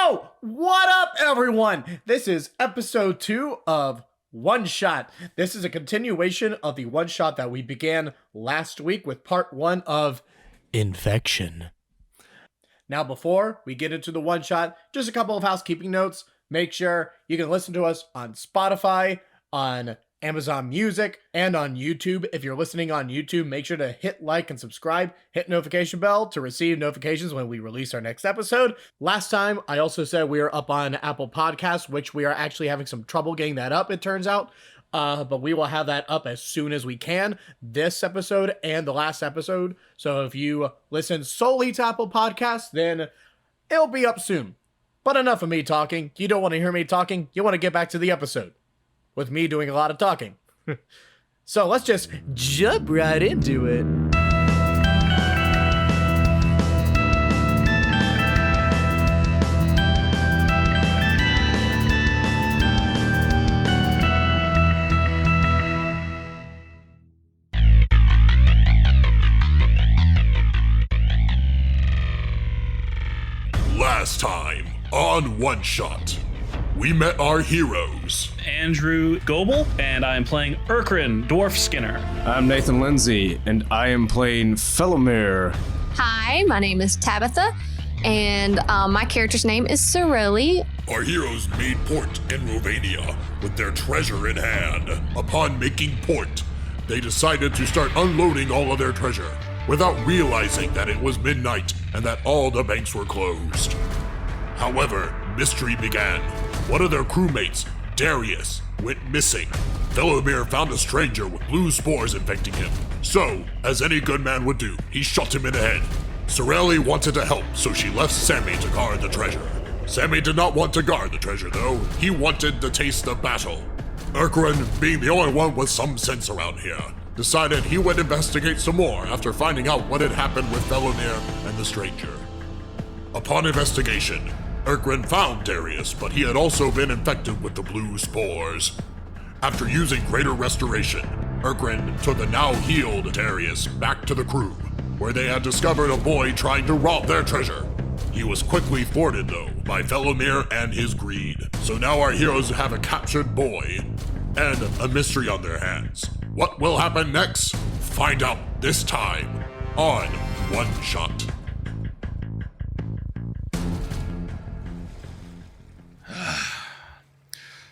Yo, what up, everyone? This is episode 2 of One Shot. This is a continuation of the one shot that we began last week with part 1 of Infection. Now, before we get into the one shot, just a couple of housekeeping notes. Make sure you can listen to us on Spotify, on Amazon Music, and on YouTube. If you're listening on YouTube, make sure to hit like and subscribe, hit notification bell to receive notifications when we release our next episode. Last time, I also said we are up on Apple Podcasts, which we are actually having some trouble getting that up, it turns out. But we will have that up as soon as we can, this episode and the last episode. So if you listen solely to Apple Podcasts, then it'll be up soon. But enough of me talking. You don't want to hear me talking. You want to get back to the episode with me doing a lot of talking. So let's just jump right into it. Last time on One Shot, we met our heroes. Andrew Goble, and I am playing Irkren, Dwarfskinner. I'm Nathan Lindsay, and I am playing Phelomeir. Hi, my name is Tabitha, and my character's name is Sarelli. Our heroes made port in Romania with their treasure in hand. Upon making port, they decided to start unloading all of their treasure without realizing that it was midnight and that all the banks were closed. However, mystery began. One of their crewmates, Darius, went missing. Phelomeir found a stranger with blue spores infecting him. So, as any good man would do, he shot him in the head. Sarelli wanted to help, so she left Sammy to guard the treasure. Sammy did not want to guard the treasure, though. He wanted the taste of battle. Irkren, being the only one with some sense around here, decided he would investigate some more after finding out what had happened with Phelomeir and the stranger. Upon investigation, Irkren found Darius, but he had also been infected with the blue spores. After using Greater Restoration, Irkren took the now-healed Darius back to the crew, where they had discovered a boy trying to rob their treasure. He was quickly thwarted, though, by Phelomeir and his greed. So now our heroes have a captured boy and a mystery on their hands. What will happen next? Find out this time on One Shot.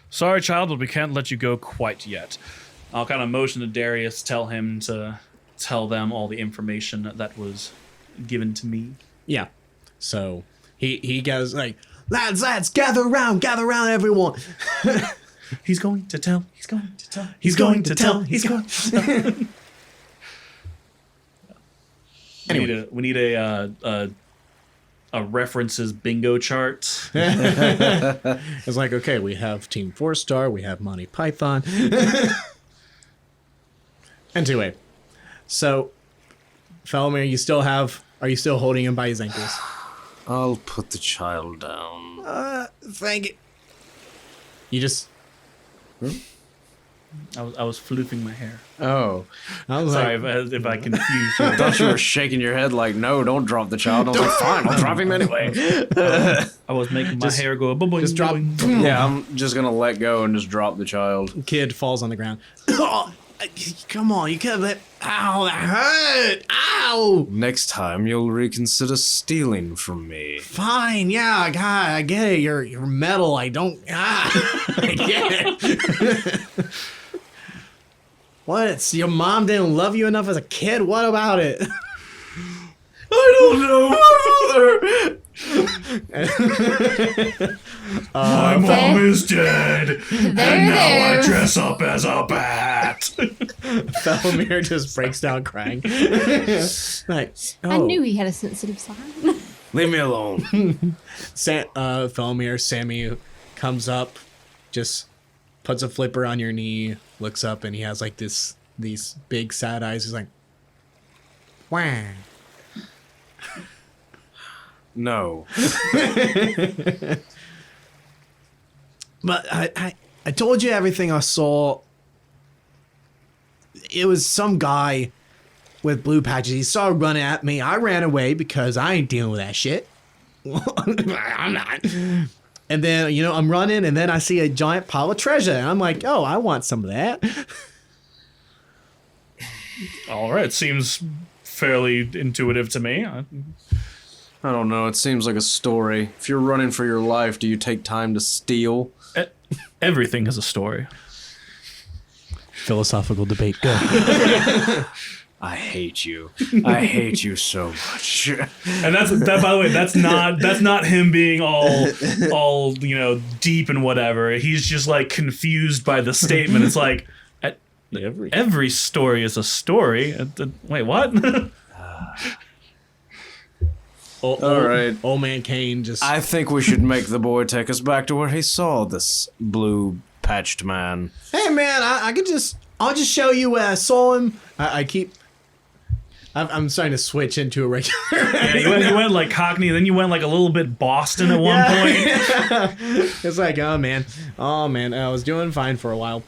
Sorry, child, but we can't let you go quite yet. I'll kind of motion to Darius, tell him to tell them all the information that was given to me. Yeah. So he goes like, lads, gather around, everyone. He's going to tell. He's going to tell. He's going to tell. He's going to tell. Anyway, we need a references bingo chart. It's like, okay, we have Team 4-Star, we have Monty Python. Anyway, so Phelomeir, are you still holding him by his ankles? I'll put the child down. Thank you. You just... I was floofing my hair. Oh. I was Sorry like, if I confused you. I thought you were shaking your head like, no, don't drop the child. I was like, fine, I'll drop him anyway. I was making my hair go boing, just drop. boing. Yeah, I'm just going to let go and just drop the child. Kid falls on the ground. Oh, come on, you could let... Ow, that hurt! Ow! Next time, you'll reconsider stealing from me. Fine, yeah, God, I get it. You're metal. I don't... I get it. What? It's your mom didn't love you enough as a kid? What about it? I don't know. My mom is dead, and now I dress up as a bat. Phelomeir just breaks down crying. Like, oh. I knew he had a sensitive side. Leave me alone. Phelomeir, Sammy comes up, just puts a flipper on your knee, looks up, and he has like these big sad eyes. He's like, wah. No. But I told you everything I saw. It was some guy with blue patches. He started running at me. I ran away because I ain't dealing with that shit. I'm not. And then, I'm running, and then I see a giant pile of treasure. And I'm like, oh, I want some of that. All right, seems fairly intuitive to me. I don't know. It seems like a story. If you're running for your life, do you take time to steal? Everything is a story. Philosophical debate. Go. I hate you. I hate you so much. And that. By the way, that's not him being all deep and whatever. He's just like confused by the statement. It's like every story is a story. Wait, what? All right. Old man Kane just. I think we should make the boy take us back to where he saw this blue patched man. Hey man, I'll just show you where I saw him. I'm starting to switch into a regular. Yeah, you went like Cockney, then you went like a little bit Boston at one point. It's like, oh man, I was doing fine for a while.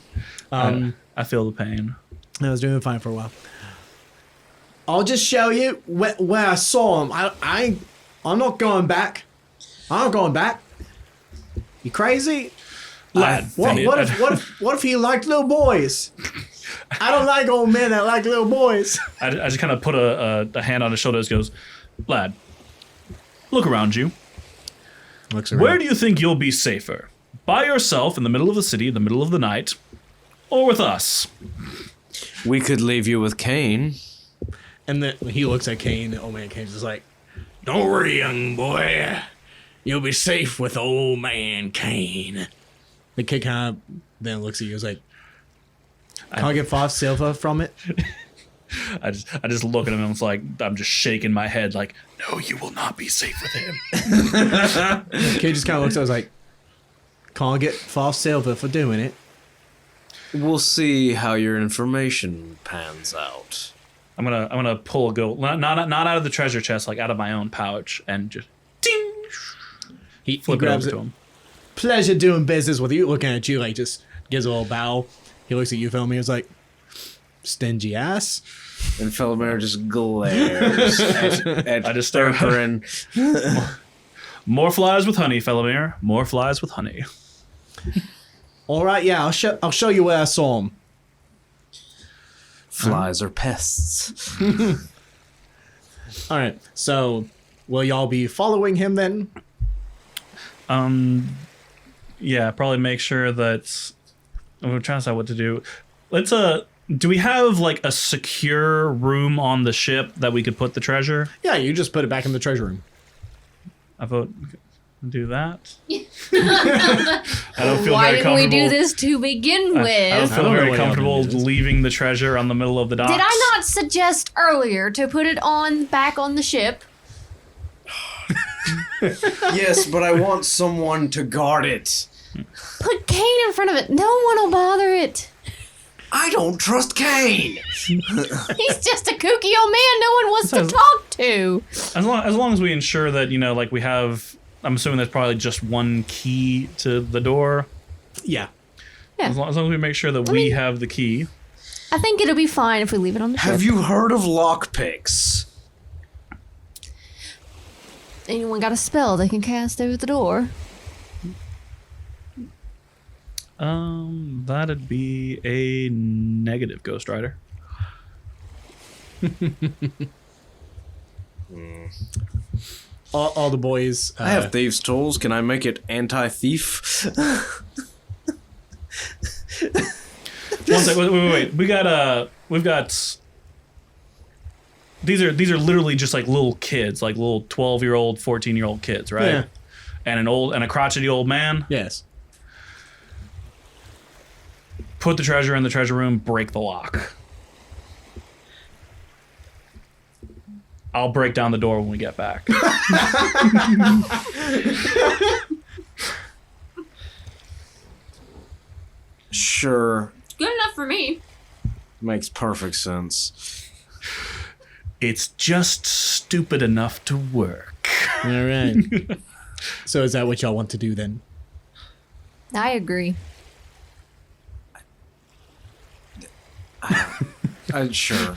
I feel the pain. I was doing fine for a while. I'll just show you where I saw him. I'm not going back. I'm not going back. You crazy? Lad, What if he liked little boys? I don't like old men that like little boys. I just kind of put a hand on his shoulder and goes, lad, look around you. Looks around. Where do you think you'll be safer? By yourself in the middle of the city, in the middle of the night, or with us? We could leave you with Kane. And then he looks at Kane, and old man Kane's just like, don't worry, young boy. You'll be safe with old man Kane. The kid kind of then looks at you and is like, can I get 5 silver from it? I just look at him and it's like, I'm just shaking my head like, no, you will not be safe with him. The kid just kind of looks at us like, can I get 5 silver for doing it? We'll see how your information pans out. I'm gonna pull a gold, not out of the treasure chest, like out of my own pouch, and just ding. He Flip it grabs over it. to him. Pleasure doing business with you. Looking at you, like, just gives a little bow. He looks at you, Phelomeir, he's like, stingy ass. And Phelomeir just glares at I just stare. Irkren. More flies with honey, Phelomeir. More flies with honey. All right, yeah, I'll show you where I saw him. Flies are pests. All right, so will y'all be following him then? Yeah, probably make sure that I'm trying to decide what to do. Let's do we have like a secure room on the ship that we could put the treasure? Yeah, you just put it back in the treasure room. I vote do that. I don't feel Why very didn't we comfortable. do this to begin with? I don't feel know very why y'all comfortable didn't do this. leaving the treasure on the middle of the docks. Did I not suggest earlier to put it back on the ship? Yes, but I want someone to guard it. Put Kane in front of it. No one will bother it. I don't trust Kane. He's just a kooky old man no one wants to talk to. As long as we ensure that, like we have, I'm assuming there's probably just one key to the door. Yeah. Yeah. As long as we make sure that we have the key. I think it'll be fine if we leave it on the ship. Have you heard of lockpicks? Anyone got a spell they can cast over the door? That'd be a negative, Ghost Rider. All the boys. I have thieves' tools. Can I make it anti-thief? One sec, wait. We've got. These are literally just like little kids, like little 12-year-old, 14-year-old kids, right? Yeah. And a crotchety old man. Yes. Put the treasure in the treasure room, break the lock. I'll break down the door when we get back. Sure. Good enough for me. Makes perfect sense. It's just stupid enough to work. All right. So is that what y'all want to do then? I agree. Sure.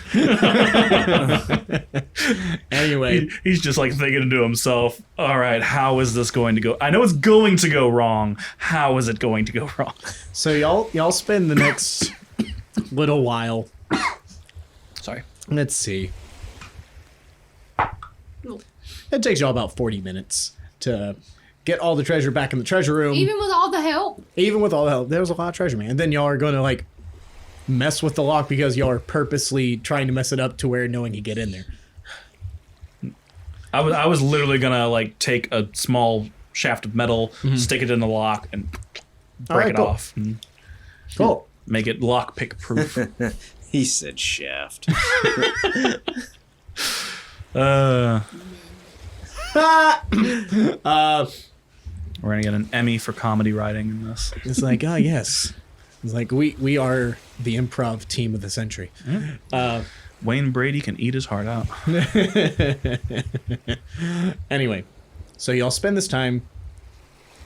Anyway, He's just like thinking to himself, all right, how is this going to go? I know it's going to go wrong. How is it going to go wrong? so y'all spend the next little while. Sorry. Let's see. It takes y'all about 40 minutes to get all the treasure back in the treasure room. Even with all the help. Even with all the help, there was a lot of treasure, man. And then y'all are going to like mess with the lock because y'all are purposely trying to mess it up to where no one can get in there. I was literally gonna like take a small shaft of metal, stick it in the lock, and break Alright, it cool. off. And Cool. make it lockpick proof. He said shaft. We're gonna get an Emmy for comedy writing in this. It's like, oh yes. It's like we are the improv team of the century. Wayne Brady can eat his heart out. Anyway, so y'all spend this time.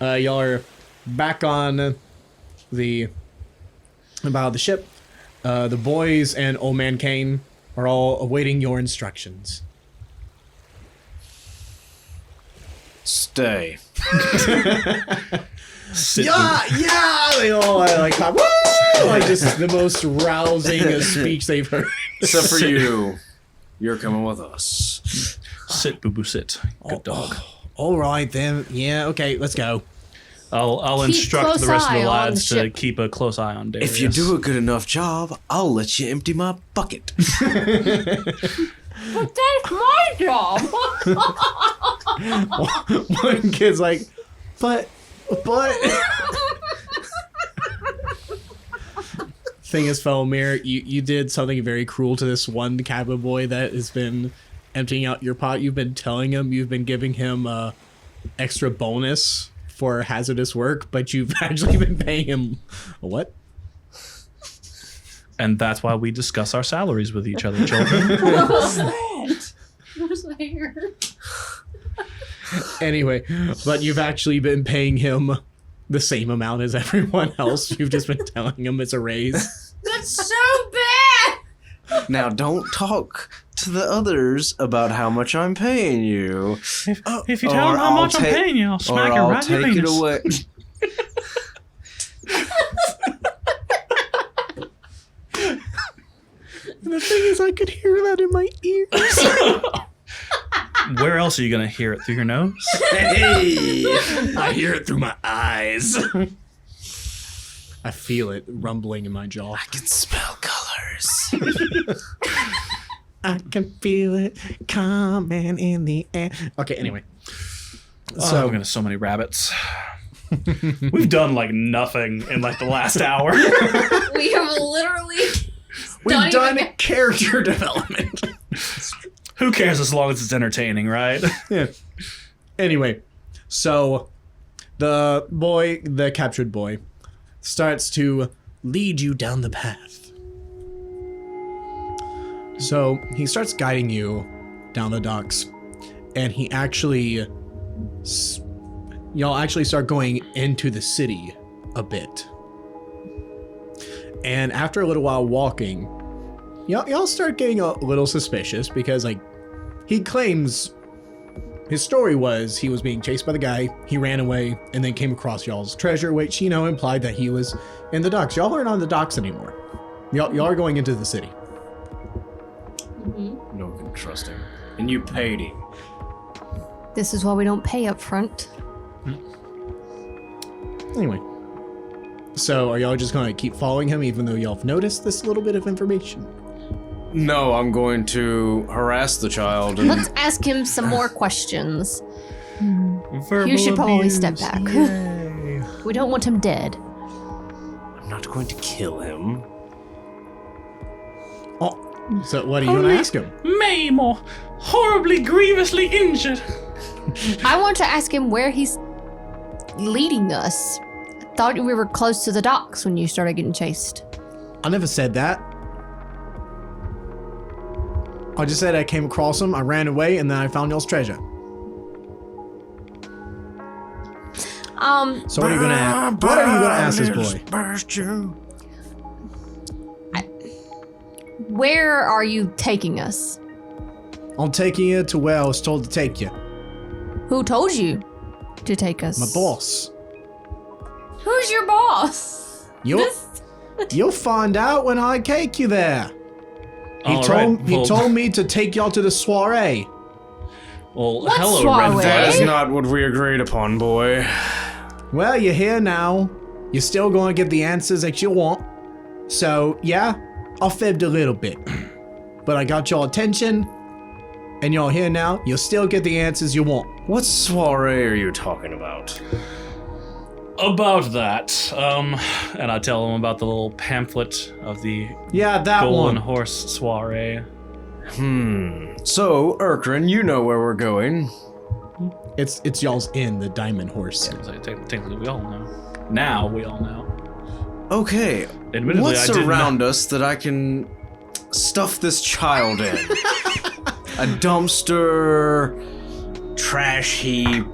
Y'all are back on the bow of the ship. The boys and Old Man Kane are all awaiting your instructions. Stay. Yeah, they all like, woo! Like just the most rousing speech they've heard. Except for you. You're coming with us. Sit, boo boo, sit. Good dog. All right then. Yeah. Okay. Let's go. I'll Keep instruct close the rest of eye the on lads the to ship. keep a close eye on Darius. If you do a good enough job, I'll let you empty my bucket. But that's my job. One kid's like, but. Thing is, Phelomeir, you did something very cruel to this one cabin boy that has been emptying out your pot. You've been telling him, you've been giving him extra bonus for hazardous work, but you've actually been paying him what? And that's why we discuss our salaries with each other, children. What was that? What was I heard? Anyway, but you've actually been paying him the same amount as everyone else. You've just been telling him it's a raise. That's so bad. Now don't talk to the others about how much I'm paying you. If you tell them how much I'm paying you, I'll Or smack it I'll right in your take it penis. away. And the thing is, I could hear that in my ears. Where else are you going to hear it? Through your nose? Hey! I hear it through my eyes. I feel it rumbling in my jaw. I can smell colors. I can feel it coming in the air. Okay, anyway. So we're going to so many rabbits. We've done like nothing in like the last hour. We have literally We've done character development. Who cares as long as it's entertaining, right? Yeah. Anyway, so the captured boy, starts to lead you down the path. So he starts guiding you down the docks, and he actually, y'all actually start going into the city a bit. And after a little while walking, y'all start getting a little suspicious because, like, he claims his story was he was being chased by the guy, he ran away, and then came across y'all's treasure, which, you know, implied that he was in the docks. Y'all aren't on the docks anymore. Y'all are going into the city. No one can trust him. And you paid him. This is why we don't pay up front. Anyway. So are y'all just going to keep following him even though y'all have noticed this little bit of information? No, I'm going to harass the child and Let's ask him some more questions. You should probably step back. We don't want him dead. I'm not going to kill him. Oh, so what are you going to ask him? Maim or horribly, grievously injured. I want to ask him where he's leading us. I thought we were close to the docks when you started getting chased. I never said that. I just said I came across him, I ran away, and then I found y'all's treasure. So what are you gonna ask? What are you gonna ask this boy? Where are you taking us? I'm taking you to where I was told to take you. Who told you to take us? My boss. Who's your boss? You'll find out when I take you there. He told me to take y'all to the soiree. Well, What hello, soiree? Red That is Flag. not what we agreed upon, boy. Well, you're here now. You're still going to get the answers that you want. So, yeah, I fibbed a little bit. But I got your attention, and you're here now. You'll still get the answers you want. What soiree are you talking about? About that, and I tell him about the little pamphlet of the Yeah, that Golden one. Horse soiree. So, Irkren, you know where we're going. It's y'all's inn, the Diamond Horse. So technically, we all know. Now we all know. Okay, Admittedly, what's I didn't around us that I can stuff this child in? A dumpster, trash heap.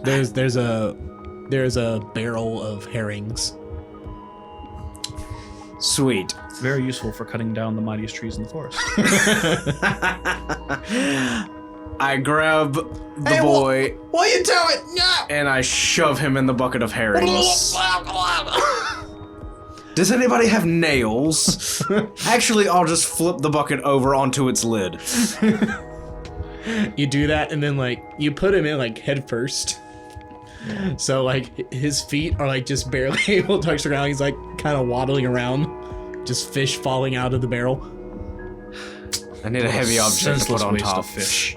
There's a barrel of herrings. Sweet. Very useful for cutting down the mightiest trees in the forest. I grab the boy What are you doing? No! and I shove him in the bucket of herrings. Does anybody have nails? Actually, I'll just flip the bucket over onto its lid. You do that, and then like you put him in like head first. So like his feet are like just barely able to touch the ground. He's like kind of waddling around, just fish falling out of the barrel. I need a heavy object to put Senseless on waste top. of fish.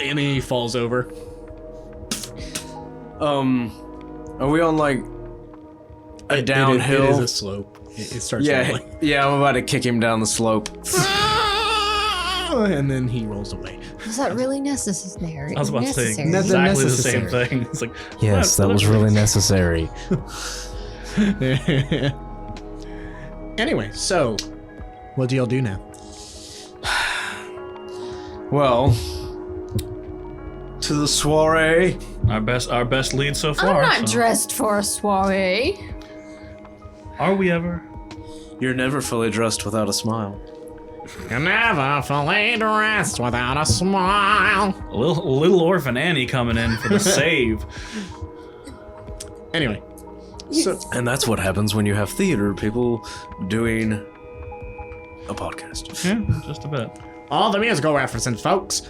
And he falls over. Are we on like a downhill? It is a slope. It starts Yeah, rolling. yeah, I'm about to kick him down the slope. And then he rolls away. Was that really necessary? I was about to say Necessary. exactly the Necessary. same thing. It's like, Yes, that was really necessary. Anyway, so what do y'all do now? Well, to the soiree. our best lead so far. I'm not so- dressed for a soiree. Are we ever? You're never fully dressed without a smile. You're never fully dressed without a smile. A little orphan Annie coming in for the save. Anyway, so And that's what happens when you have theater people doing a podcast. Yeah, just a bit. all the musical references, folks.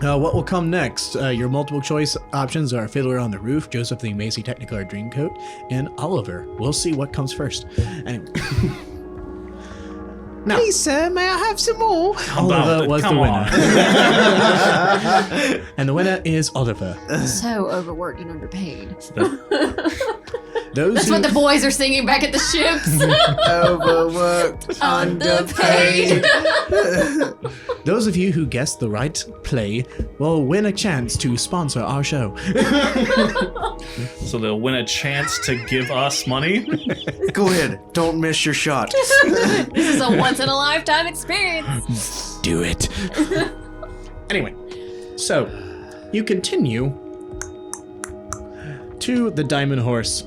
What will come next? Your multiple choice options are Fiddler on the Roof, Joseph the Amazing Technicolor Dreamcoat, and Oliver. We'll see what comes first. Anyway. Now, please, sir, may I have some more? Oliver was the Come winner. on. And the winner is Oliver. So overworked and underpaid. Those That's who, what the boys are singing back at the ships. Overworked, Underpaid. those of you who guessed the right play will win a chance to sponsor our show. So they'll win a chance to give us money. Go ahead, don't miss your shot. This is a once in a lifetime experience. Do it. Anyway, so you continue to the Diamond Horse.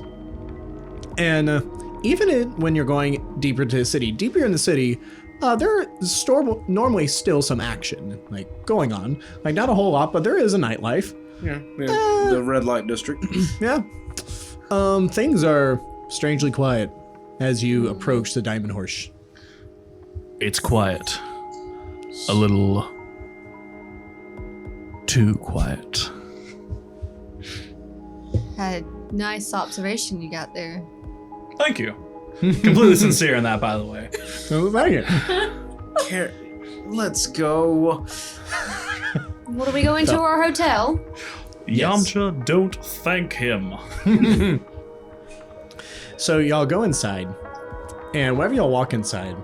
And when you're going deeper into the city, deeper in the city, there's normally still some action like going on. Like not a whole lot, but there is a nightlife. Yeah, the red light district. Yeah. Things are strangely quiet as you approach the Diamond Horse. It's quiet. A little too quiet. Nice observation you got there. Thank you. Completely sincere in that, by the way. Oh, thank you. Let's go. What are we going to our hotel? Yes. Yamcha, don't thank him. So y'all go inside, and whenever y'all walk inside,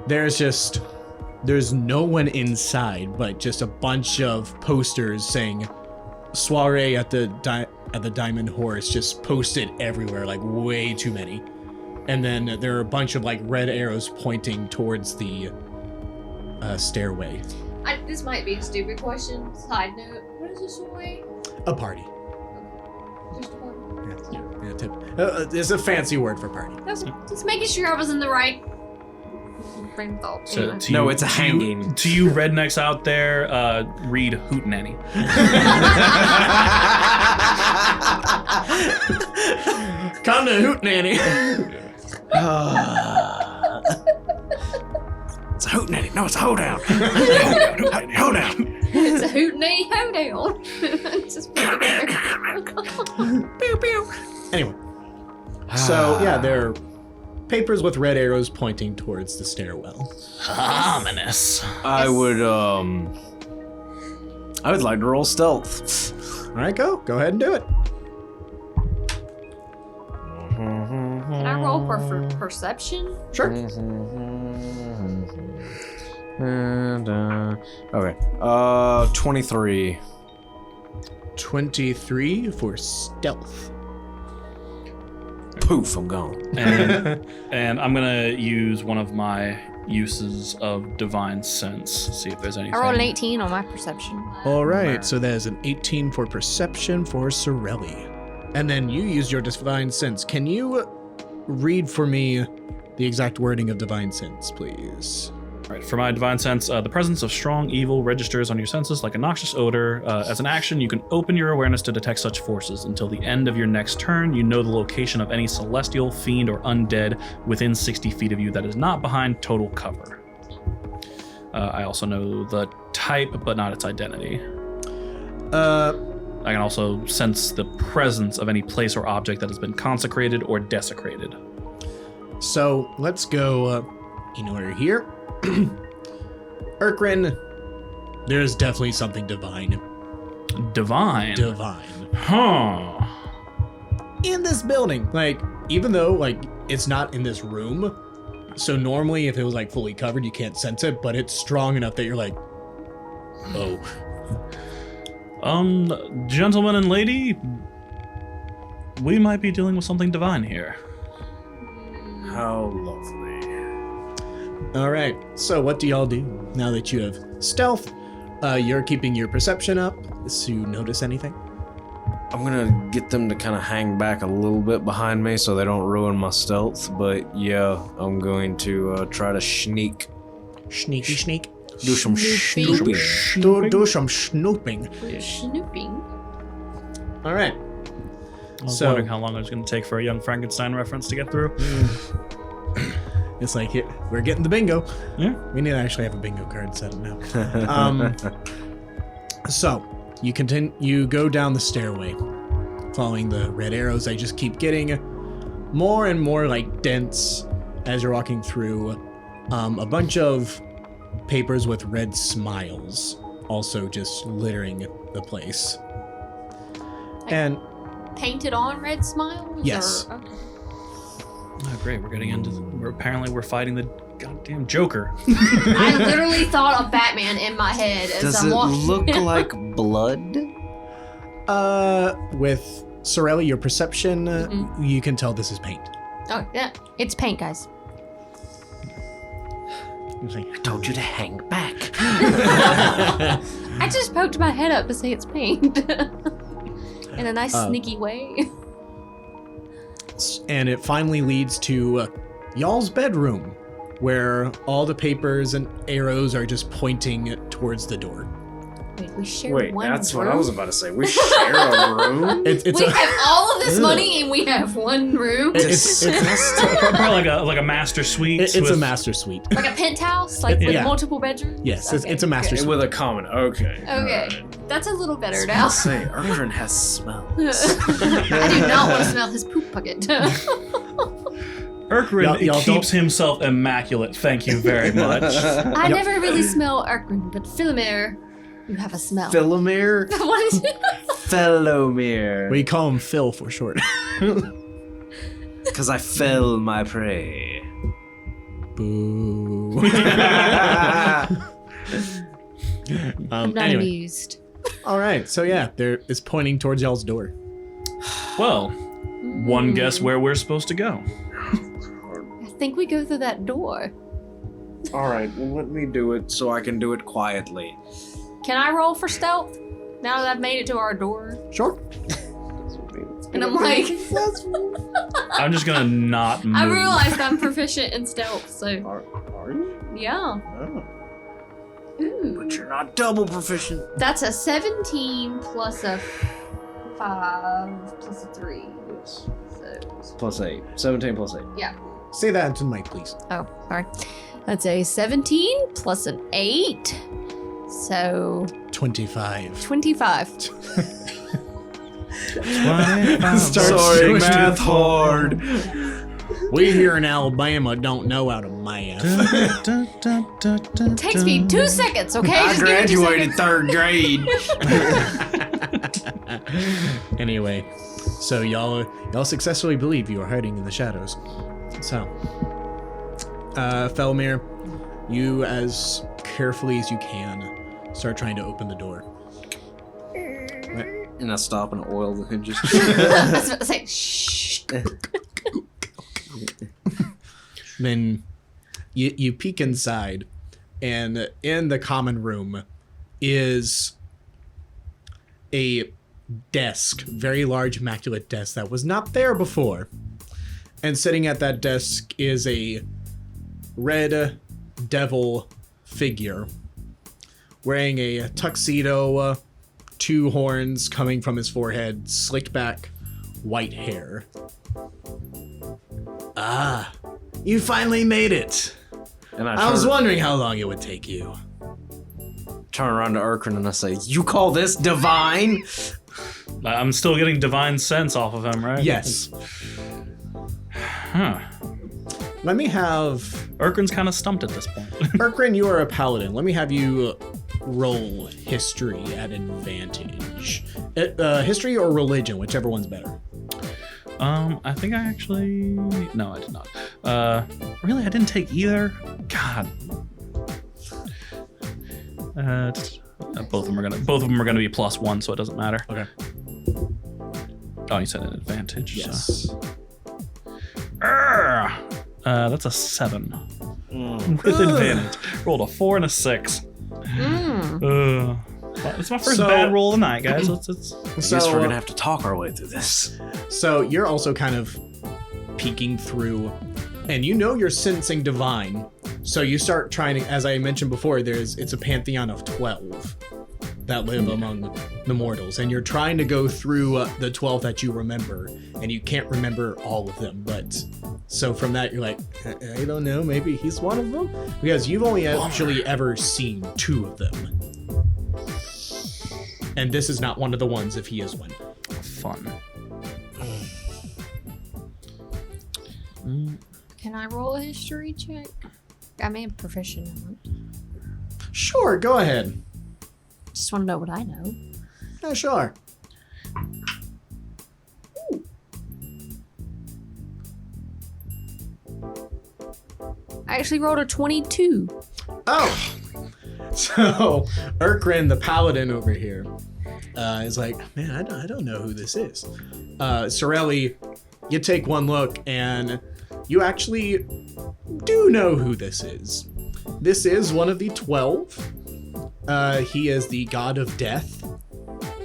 there's no one inside, but just a bunch of posters saying "Soiree at the Diamond Horse" just posted everywhere, like way too many. And then there are a bunch of like red arrows pointing towards the stairway. This might be a stupid question. Side note: what is a soiree? A party. Yeah, tip. It's a fancy word for party. Just making sure I was in the right frame of thought. So Anyway. No, it's a hanging. To you rednecks out there, read Hootenanny. Come to Hootenanny. It's a hootenanny. No, it's a hoedown. Hoedown. It's a hootenanny hoedown. It's just Pew pew. Anyway, so yeah, there are papers with red arrows pointing towards the stairwell. Ominous. I would like to roll stealth. All right, go ahead and do it. Can I roll for perception? Sure. And, okay. 23. 23 for stealth. Poof, I'm gone. And I'm gonna use one of my uses of divine sense. See if there's anything. I rolled an 18 on my perception. All right, so that is an 18 for perception for Sarelli. And then you use your divine sense. Can you read for me the exact wording of divine sense, please? Right. For my divine sense, the presence of strong evil registers on your senses like a noxious odor. As an action, you can open your awareness to detect such forces. Until the end of your next turn, you know the location of any celestial, fiend, or undead within 60 feet of you that is not behind total cover. I also know the type, but not its identity. I can also sense the presence of any place or object that has been consecrated or desecrated. So let's go in order here. Irkren, there's definitely something divine. Divine? Divine. Huh. In this building. Like, even though, like, it's not in this room, so normally if it was, like, fully covered, you can't sense it, but it's strong enough that you're like, oh. Gentleman and lady, we might be dealing with something divine here. How lovely. All right, so what do y'all do now that you have stealth? You're keeping your perception up, so you notice anything? I'm gonna get them to kind of hang back a little bit behind me so they don't ruin my stealth. But yeah, I'm going to try to sneak. Sneaky sneak. Do some Snooping. snooping. Do some snooping. Snooping. All right. I was So- wondering how long it was going to take for a Young Frankenstein reference to get through. It's like, here, we're getting the bingo. Yeah. We need to actually have a bingo card set up now. So, you continue. You go down the stairway, following the red arrows. They just keep getting more and more like dense as you're walking through. A bunch of papers with red smiles, also just littering the place. And Painted on red smiles? Yes. Or, okay. Oh, great. We're getting into. We're fighting the goddamn Joker. I literally thought of Batman in my head as Does I'm it walking. look like blood? with Sarelli, your perception, you can tell this is paint. Oh, yeah. It's paint, guys. It's like, I told you to hang back. I just poked my head up to say it's paint. In a nice sneaky way. and it finally leads to y'all's bedroom, where all the papers and arrows are just pointing towards the door. Wait, we share Wait, one that's room? what I was about to say. We share a room? It's We have all of this money and we have one room. it's Probably like a master suite. it's a master suite. Like a penthouse, like with Yeah. multiple bedrooms. Yes, Okay, it's a master okay. suite. With a common. Okay. Okay, that's a little better now. Say, Irkren has smell. I do not want to smell his poop bucket. Irkren Y'all keeps himself immaculate. Thank you very much. I never really smell Irkren, but Phelomeir, you have a smell. Phelomeir? What is it? Phelomeir. We call him Phil for short. Because I fell my prey. Boo. I'm not anyway. amused. All right, so yeah, there is pointing towards y'all's door. Well, one guess where we're supposed to go. I think we go through that door. Alright, well, let me do it so I can do it quietly. Can I roll for stealth? Now that I've made it to our door. Sure. This would be And I'm like, I'm just gonna not move. I realized I'm proficient in stealth, so Are you? yeah. Oh. Ooh. But you're not double proficient. That's a 17 plus a 5 plus a 3. So, Plus 8. 17 plus 8. yeah. Say that into the mic, please. Oh, sorry. That's a 17 plus an 8. So 25. 25. Sorry, math hard. We here in Alabama don't know how to math. Takes me 2 seconds, okay? I Just give me 2 graduated seconds. 3rd grade. Anyway, so y'all successfully believe you are hiding in the shadows. So, Phelomeir, you as carefully as you can start trying to open the door. And I stop and oil the hinges. I was about to say, shh. Then you peek inside, and in the common room is a desk, very large, immaculate desk that was not there before. And sitting at that desk is a red devil figure wearing a tuxedo, 2 horns coming from his forehead, slicked back white hair. Ah, you finally made it. And I was wondering how long it would take you. turn around to Irkren and I say, "You call this divine?" I'm still getting divine sense off of him, right? Yes. Huh. Let me have... Irkren's kind of stumped at this point. Irkren, you are a paladin. Let me have you roll history at advantage. History or religion, whichever one's better. I think I actually... No, I did not. Really, I didn't take either? God. Both of them are gonna be +1, so it doesn't matter. Okay. Oh, you said an advantage. Yes. So. That's a 7 with advantage. Rolled a 4 and a 6. It's my first bad roll of the night, guys. It's I guess we're gonna have to talk our way through this. So you're also kind of peeking through, and you know you're sensing divine. So you start trying to, as I mentioned before, it's a pantheon of 12 that live among the mortals, and you're trying to go through the 12 that you remember, and you can't remember all of them. But so from that, you're like, I don't know, maybe he's one of them, because you've only actually ever seen 2 of them, and this is not one of the ones if he is one. fun. Can I roll a history check? I mean, proficient in it. Sure, go ahead. Just want to know what I know. Yeah, sure. I actually rolled a 22. Oh! So, Irkren, the paladin over here, is like, man, I don't know who this is. Sarelli, you take one look, and you actually do know who this is. This is one of the 12. He is the god of death.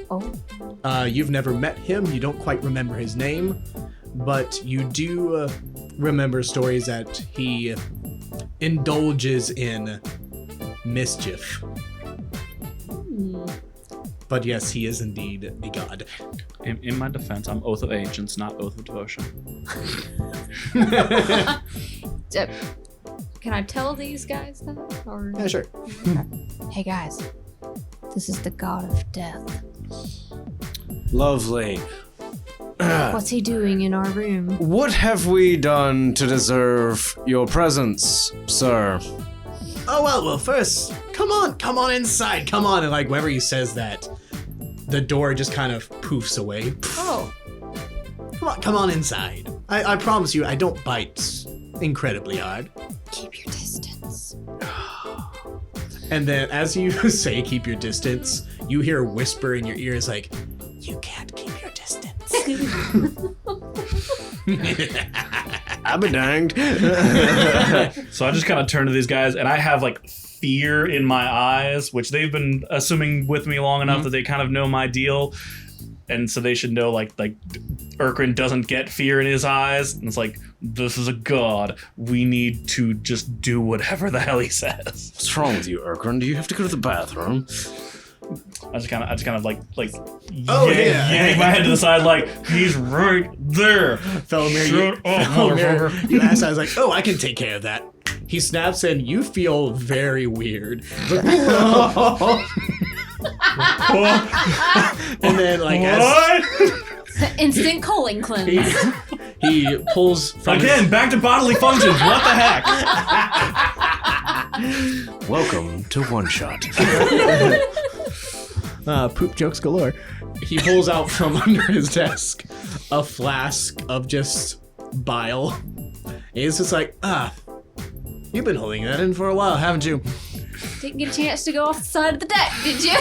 Oh. You've never met him, you don't quite remember his name, but you do remember stories that he indulges in mischief. But yes, he is indeed a god. In my defense, I'm Oath of Ancients, not Oath of Devotion. Can I tell these guys that? Or... Yeah, sure. Hey guys, this is the god of death. Lovely. What's he doing in our room? What have we done to deserve your presence, sir? Oh, well, first, come on inside, come on. And like, whenever he says that, the door just kind of poofs away. Oh. Come on inside. I promise you, I don't bite incredibly hard. Keep your distance. And then as you say keep your distance, you hear a whisper in your ears like, you can't keep your distance. I'll be danged. So I just kind of turn to these guys, and I have like fear in my eyes, which they've been assuming with me long enough that they kind of know my deal. and so they should know like Irkren doesn't get fear in his eyes, and it's like, this is a god. We need to just do whatever the hell he says. What's wrong with you, Irkren? Do you have to go to the bathroom? I just kind of like Oh, yank my head to the side like, he's right there. Phelomeir, Shut you asked, I was like, oh, I can take care of that. He snaps and you feel very weird. And then like Instant colon cleanse. he pulls from Again, back to bodily functions. What the heck? Welcome to One Shot. poop jokes galore. He pulls out from under his desk a flask of just bile. He's just like, you've been holding that in for a while, haven't you? Didn't get a chance to go off the side of the deck, did you?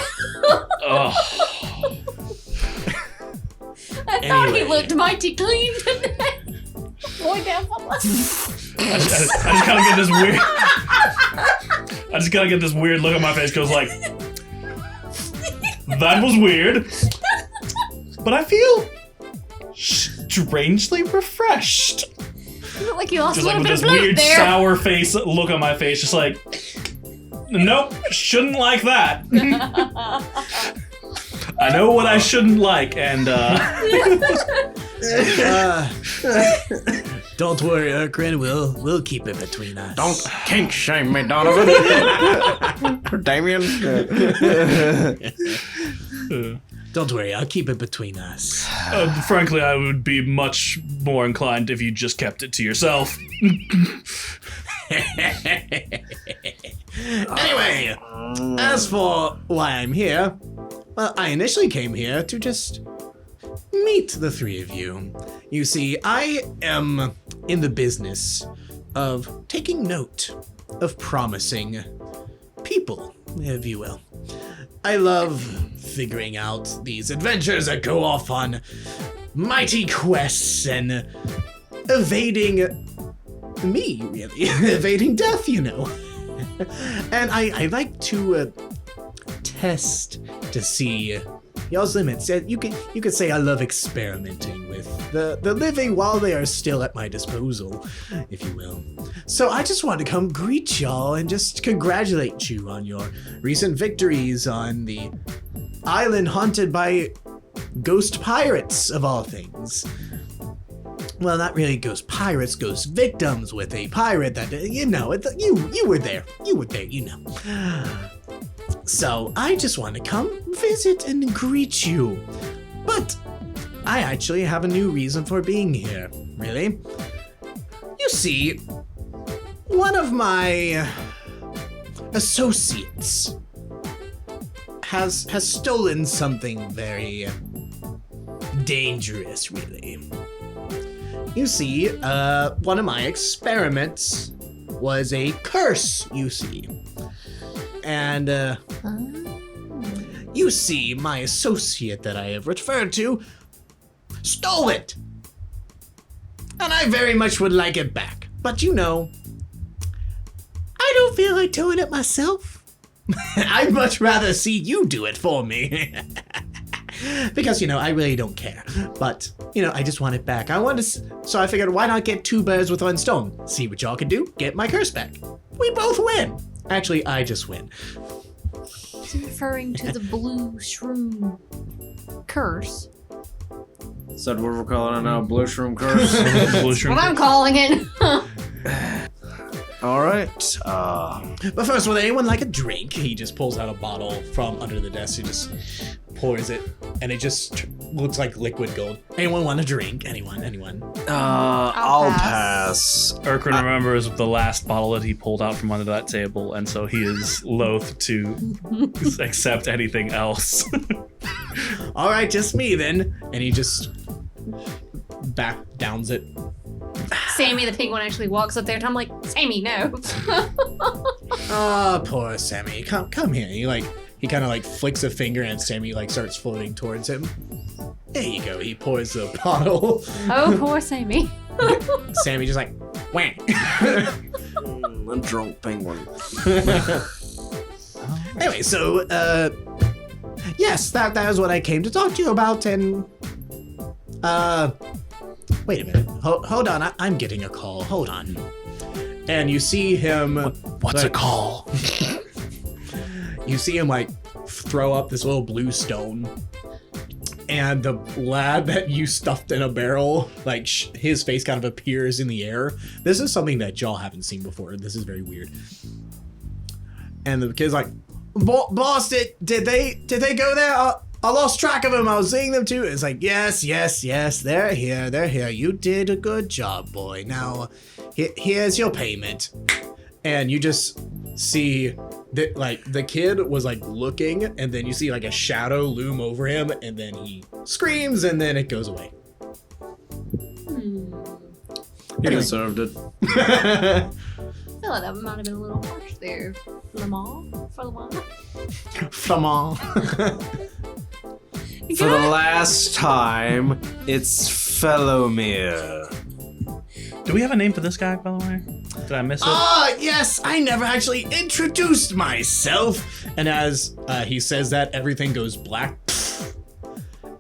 I thought he looked mighty clean today. Boy, devil. I just gotta get this weird. I just gotta get this weird look on my face. Goes like, that was weird, but I feel strangely refreshed. You look like you lost Just a like little with bit this of blood weird there. sour face look on my face, just like, nope, shouldn't like that. I know what I shouldn't like, and Don't worry, Irkren, we'll keep it between us. Don't kink shame me, Donovan. Damien. Don't worry, I'll keep it between us. frankly, I would be much more inclined if you just kept it to yourself. Anyway, as for why I'm here, well, I initially came here to just meet the three of you. You see, I am in the business of taking note of promising people, if you will. I love figuring out these adventures that go off on mighty quests and evading me, really. Evading death, you know. And I like to test to see y'all's limits. You could say I love experimenting with the living while they are still at my disposal, if you will. So I just want to come greet y'all and just congratulate you on your recent victories on the island haunted by ghost pirates, of all things. Well, not really ghost pirates, ghost victims with a pirate that, you know, you were there. You were there, you know. So I just want to come visit and greet you. But I actually have a new reason for being here, really. You see, one of my associates has stolen something very dangerous, really. You see, one of my experiments was a curse, you see. And, you see, my associate that I have referred to stole it. And I very much would like it back. But you know, I don't feel like doing it myself. I'd much rather see you do it for me. Because, you know, I really don't care. But, you know, I just want it back. So I figured, why not get two birds with one stone? See what y'all can do, get my curse back. We both win. Actually, I just win. He's referring to the blue shroom curse. Is that what we're calling it now? Blue Shroom Curse? That's what I'm calling it. All right. But first, would anyone like a drink? He just pulls out a bottle from under the desk. He just pours it, and it just looks like liquid gold. Anyone want a drink? Anyone? I'll pass. Irkren remembers the last bottle that he pulled out from under that table, and so he is loath to accept anything else. All right, just me then. And he just back downs it. Sammy the pig one actually walks up there and I'm like, Sammy, no. Oh, poor Sammy. Come here. He kind of like flicks a finger and Sammy like starts floating towards him. There you go. He pours the bottle. Oh, poor Sammy. Sammy just like, wham. A drunk penguin. Anyway, so, Yes, that is what I came to talk to you about, and... Wait a minute. Hold on, I'm getting a call. Hold on. And you see him... What's a call? You see him, like, throw up this little blue stone. And the lad that you stuffed in a barrel, like, his face kind of appears in the air. This is something that y'all haven't seen before. This is very weird. And the kid's like, boss, did they go there? I lost track of them. I was seeing them too. It's like, yes. They're here. You did a good job, boy. Now, here's your payment. And you just see that, like, the kid was, like, looking, and then you see, like, a shadow loom over him, and then he screams, and then it goes away. He deserved it. I feel like that might have been a little harsh there. Flamand? For the last time, it's Phelomeir. Do we have a name for this guy, by the way? Did I miss it? Yes, I never actually introduced myself. And as he says that, everything goes black.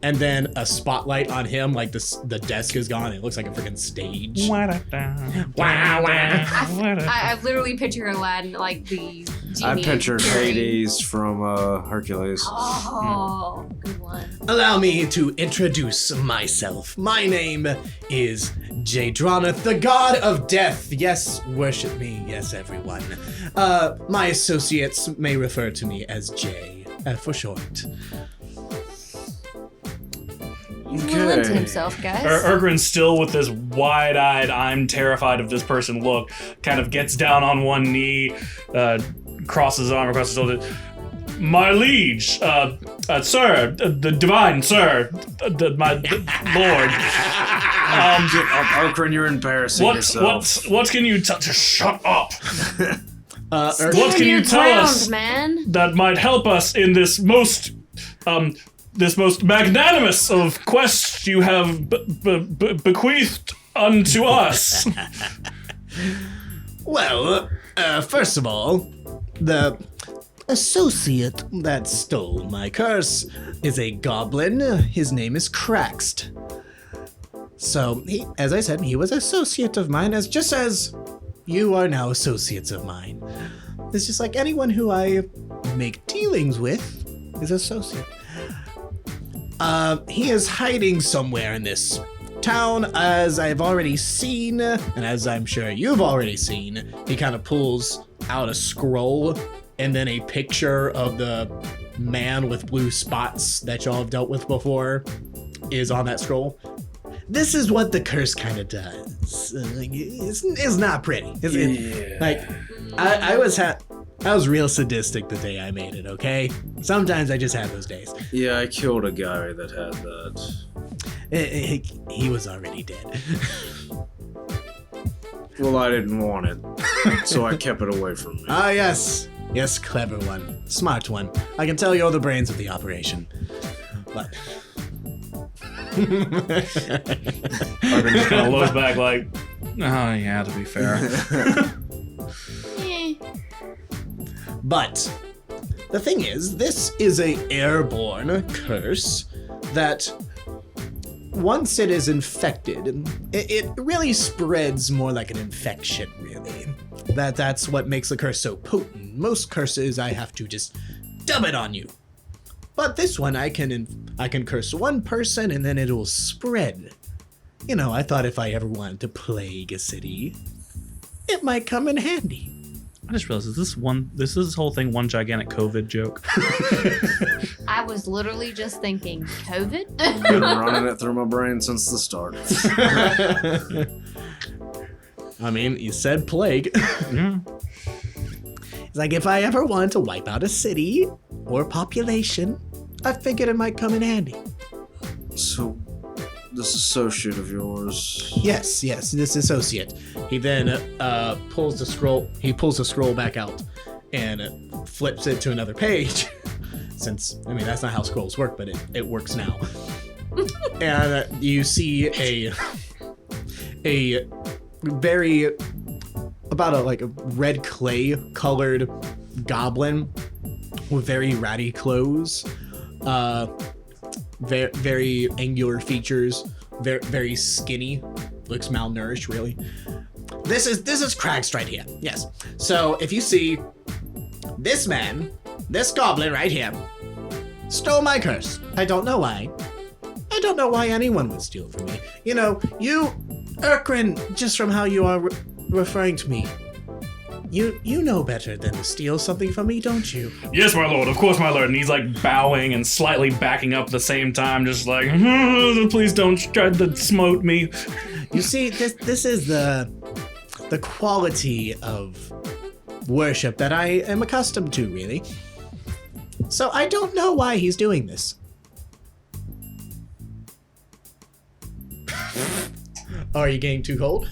And then a spotlight on him, like the desk is gone. It looks like a freaking stage. I literally picture Aladdin like the genie. I pictured Hades from Hercules. Oh, good one. Allow me to introduce myself. My name is Jadroneth, the god of death. Yes, worship me. Yes, everyone. My associates may refer to me as Jay for short. He's a little into himself, guys. Irkren, still with this wide-eyed, I'm terrified of this person look, kind of gets down on one knee, crosses his arm across his shoulder. My liege, sir, the divine sir, my lord. Get up, Irkren, you're embarrassing yourself. What can you shut up? What can you tell us man? that might help us in this most magnanimous of quests you have bequeathed unto us? Well, first of all, the associate that stole my curse is a goblin. His name is Craxed. So, as I said, he was associate of mine, just as you are now associates of mine. It's just like anyone who I make dealings with is associate. He is hiding somewhere in this town, as I've already seen, and as I'm sure you've already seen. He kind of pulls out a scroll, and then a picture of the man with blue spots that y'all have dealt with before is on that scroll. This is what the curse kind of does. It's not pretty. I was real sadistic the day I made it, okay? Sometimes I just have those days. Yeah, I killed a guy that had that. He was already dead. Well, I didn't want it, so I kept it away from me. Ah, yes. Yes, clever one. Smart one. I can tell you're the brains of the operation. But... Irkren just kind of looks back like, oh yeah, to be fair. But the thing is, this is a airborne curse that once it is infected, it really spreads more like an infection, really. That's what makes the curse so potent. Most curses, I have to just dump it on you. But this one, I can curse one person and then it will spread. You know, I thought if I ever wanted to plague a city, it might come in handy. I just realized, is this whole thing one gigantic COVID joke? I was literally just thinking, COVID? I've been running it through my brain since the start. I mean, you said plague. Yeah. It's like if I ever wanted to wipe out a city or population, I figured it might come in handy. So, this associate of yours... Yes, this associate. He then pulls the scroll. He pulls the scroll back out and flips it to another page. Since, I mean, that's not how scrolls work, but it works now. And you see a very... about a red clay colored goblin with very ratty clothes. Very, very angular features, very skinny, looks malnourished, really. This is Crags right here. Yes. So if you see this man, this goblin right here, stole my curse. I don't know why. I don't know why anyone would steal from me. You know, you, Irkren, just from how you are referring to me, you know better than to steal something from me, don't you? Yes, my lord. Of course, my lord. And he's like bowing and slightly backing up at the same time, just like, please don't try to smote me. You see, this is the quality of worship that I am accustomed to, really. So I don't know why he's doing this. Oh, are you getting too cold?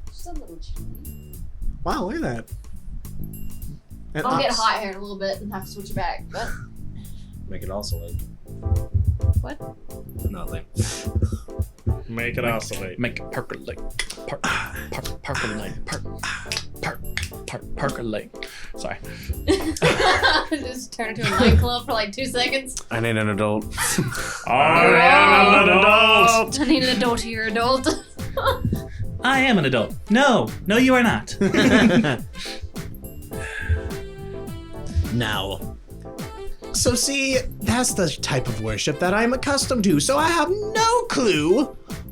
Just a little chilly. Wow, look at that. I'll get hot here in a little bit and have to switch it back, but Make it oscillate. what? Nothing. Make it oscillate. Make it percolate. Percolate. Percolate. Sorry. Just turn into a nightclub for like 2 seconds. I need an adult. I am an adult. I need an adult here, adult. I am an adult. No, you are not. Now. So see, that's the type of worship that I'm accustomed to, so I have no clue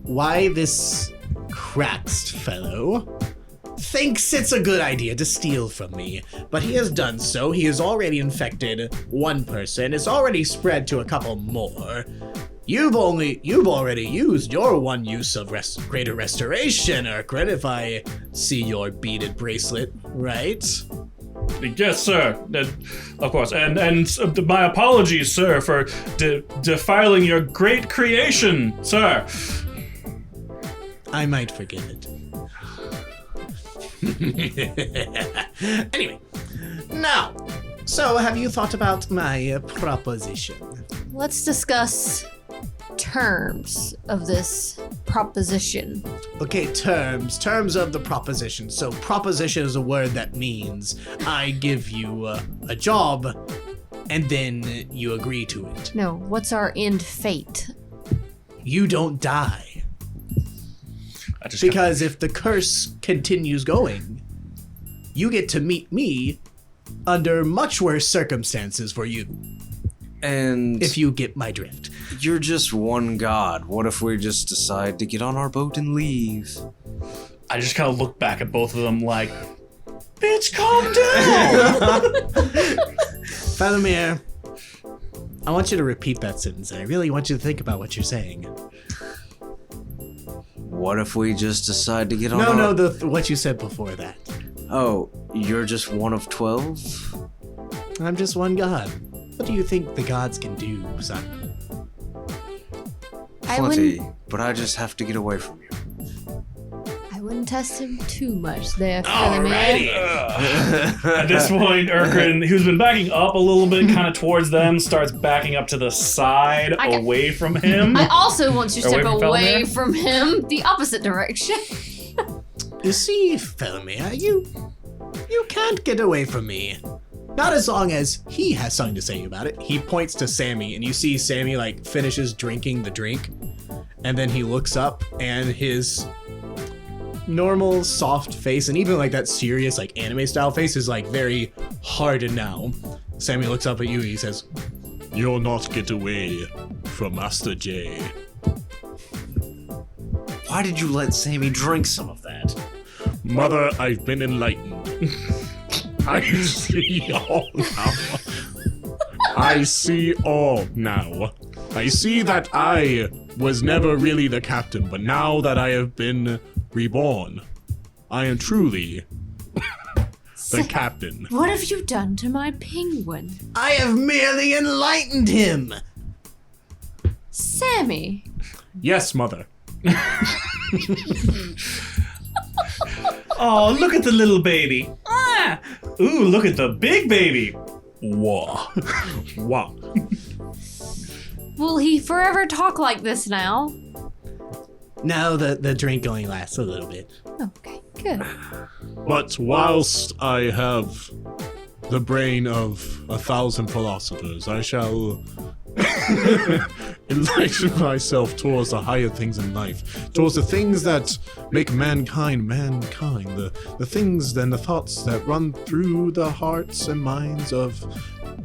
why this craxed fellow thinks it's a good idea to steal from me. But he has done so. He has already infected one person. It's already spread to a couple more. You've already used your one use of greater restoration, Irkren, if I see your beaded bracelet, right? Yes, sir. Of course. And my apologies, sir, for defiling your great creation, sir. I might forgive it. Anyway, now, so have you thought about my proposition? Let's discuss terms of this proposition. Okay, terms of the proposition. So proposition is a word that means I give you a job and then you agree to it. No, what's our end fate? You don't die. Because if the curse continues going, you get to meet me under much worse circumstances for you. And If you get my drift. you're just one god. What if we just decide to get on our boat and leave? I just kind of look back at both of them like, bitch, calm down. Phelomeir, I want you to repeat that sentence. I really want you to think about what you're saying. What if we just decide to get on No, what you said before that. Oh, you're just one of 12? I'm just one god. What do you think the gods can do, son? Plenty, but I just have to get away from you. I wouldn't test him too much there, Phelomeir. At this point, Irkren, who's been backing up a little bit, kind of towards them, starts backing up to the side, away from him. I also want you to step Away from away Phelomeir? from him, the opposite direction. You see, Phelomeir, you can't get away from me. Not as long as he has something to say about it. He points to Sammy, and you see Sammy, like, finishes drinking the drink, and then he looks up, and his normal, soft face, and even, like, that serious, like, anime-style face is, like, very hardened now. Sammy looks up at you, and he says, You'll not get away from Master J. Why did you let Sammy drink some of that? Mother, I've been enlightened. I see all now. I see all now. I see that I was never really the captain, but now that I have been reborn, I am truly the captain. What have you done to my penguin? I have merely enlightened him! Sammy. Yes, Mother. Oh, look at the little baby. Ah! Ooh, look at the big baby. Whoa. Wow. Will he forever talk like this now? No, the drink only lasts a little bit. Okay, good. But whilst I have the brain of 1,000 philosophers. I shall enlighten myself towards the higher things in life, towards the things that make mankind, the things and the thoughts that run through the hearts and minds of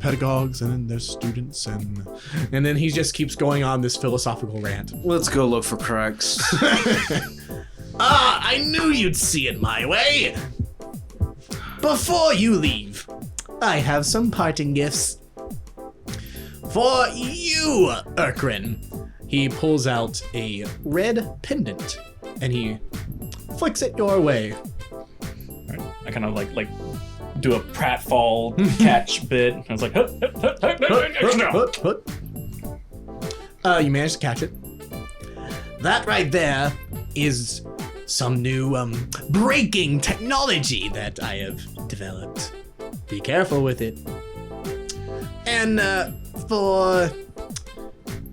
pedagogues and their students, and then he just keeps going on this philosophical rant. Let's go look for cracks. I knew you'd see it my way. Before you leave, I have some parting gifts. For you, Irkren. He pulls out a red pendant and he flicks it your way. I kind of like do a pratfall catch bit. I was like, hup, hup, hup, hup, hup, hup, hup. You managed to catch it. That right there is some new braking technology that I have developed. Be careful with it. And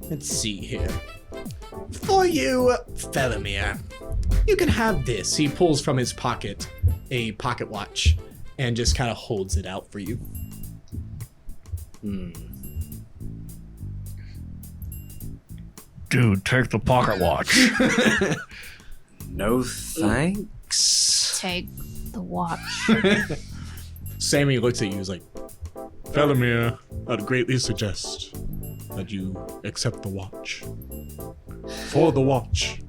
let's see here. For you, Phelomeir, You can have this. He pulls from his pocket a pocket watch and just kind of holds it out for you. Dude, take the pocket watch. No thanks. Take the watch. Sammy looks at you. He's like, Phelomeir, I'd greatly suggest that you accept the watch. For the watch.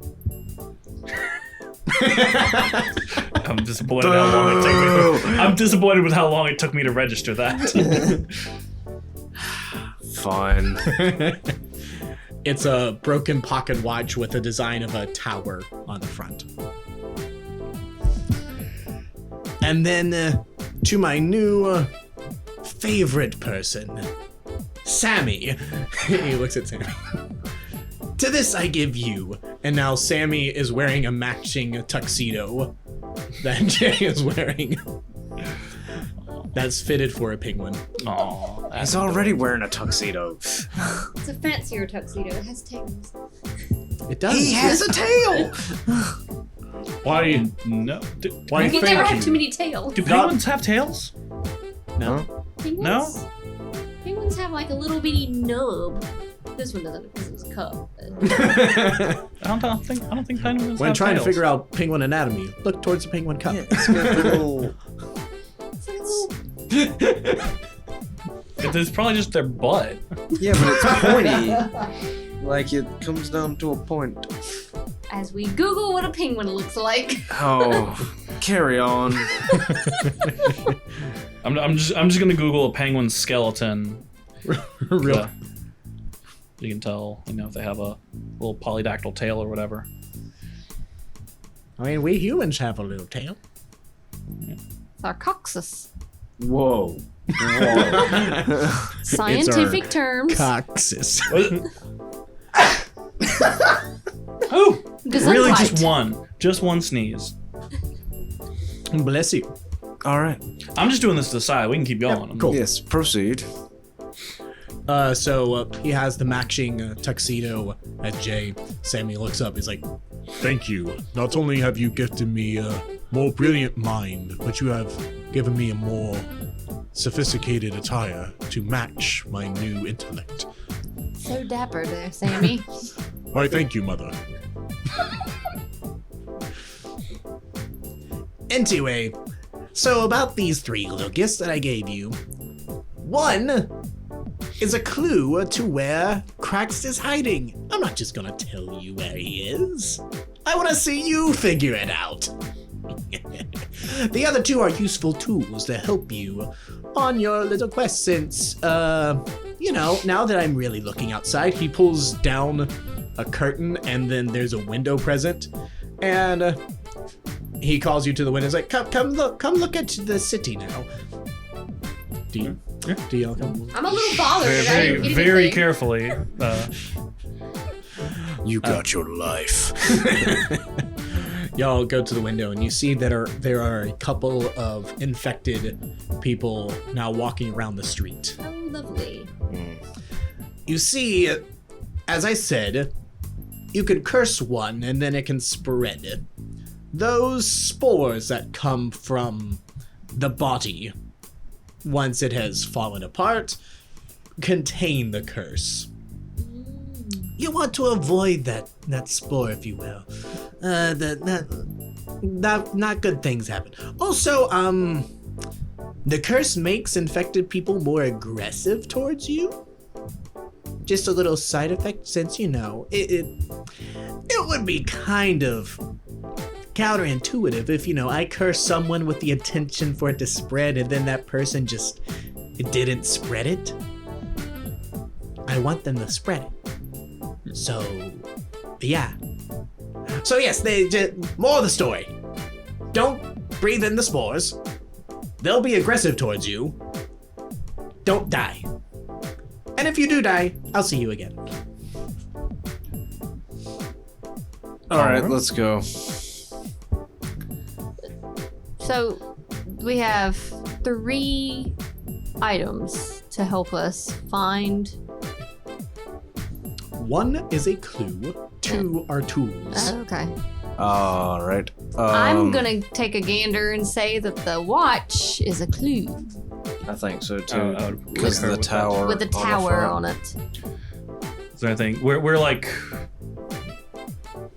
I'm disappointed how long it took me. I'm disappointed with how long it took me to register that. Fine. it's a broken pocket watch with a design of a tower on the front. And then to my new favorite person, Sammy. He looks at Sammy. To this I give you. And now Sammy is wearing a matching tuxedo that Jay is wearing. That's fitted for a penguin. Aw, He's already wearing a tuxedo. It's a fancier tuxedo. It has tails. It does. He has a tail! why? No. Why, You can thank never you. have too many tails. Do penguins have tails? No. Penguins? Penguins have like a little bitty nub. This one doesn't because it was a cup. I don't think penguins When have trying tails. to figure out penguin anatomy, look towards the penguin cup. It's got the little... It's like a little It's probably just their butt. Yeah, but it's pointy. Like, it comes down to a point. As we Google what a penguin looks like. Oh, carry on. I'm just gonna Google a penguin skeleton. Real. You can tell, if they have a little polydactyl tail or whatever. I mean, we humans have a little tail. Sarcoxus. Whoa. Scientific terms. Coxus. Oh, really? Gesundheit. Just one sneeze. Bless you. Alright. I'm just doing this to the side. We can keep going. cool. Yes, proceed. So he has the matching tuxedo at Jay. Sammy looks up. He's like, Thank you. Not only have you gifted me a more brilliant mind, but you have given me a more sophisticated attire to match my new intellect. So dapper there, Sammy. Why, thank you, Mother. anyway, so about these 3 little gifts that I gave you. One is a clue to where Krax is hiding. I'm not just gonna tell you where he is. I want to see you figure it out. The other 2 are useful tools to help you on your little quest since, now that I'm really looking outside, he pulls down a curtain and then there's a window present. And he calls you to the window. He's like, come look at the city now. Do you all come? I'm a little bothered. that I didn't get Very anything. carefully. You got your life. Y'all go to the window and you see that there are a couple of infected people now walking around the street. Oh, lovely. You see, as I said, you can curse one and then it can spread. Those spores that come from the body once it has fallen apart, contain the curse. You want to avoid that spore, if you will. Not good things happen. Also, the curse makes infected people more aggressive towards you. Just a little side effect, since it would be kind of counterintuitive if I curse someone with the intention for it to spread, and then that person it didn't spread it. I want them to spread it. So, yeah. So yes, more of the story. Don't breathe in the spores. They'll be aggressive towards you. Don't die. And if you do die, I'll see you again. All right, let's go. So we have 3 items to help us find. 1 is a clue. 2 are tools. Okay. All right. I'm gonna take a gander and say that the watch is a clue I think so I too. would Because concur the with that. tower. with a on the tower front. on it. So I think we're like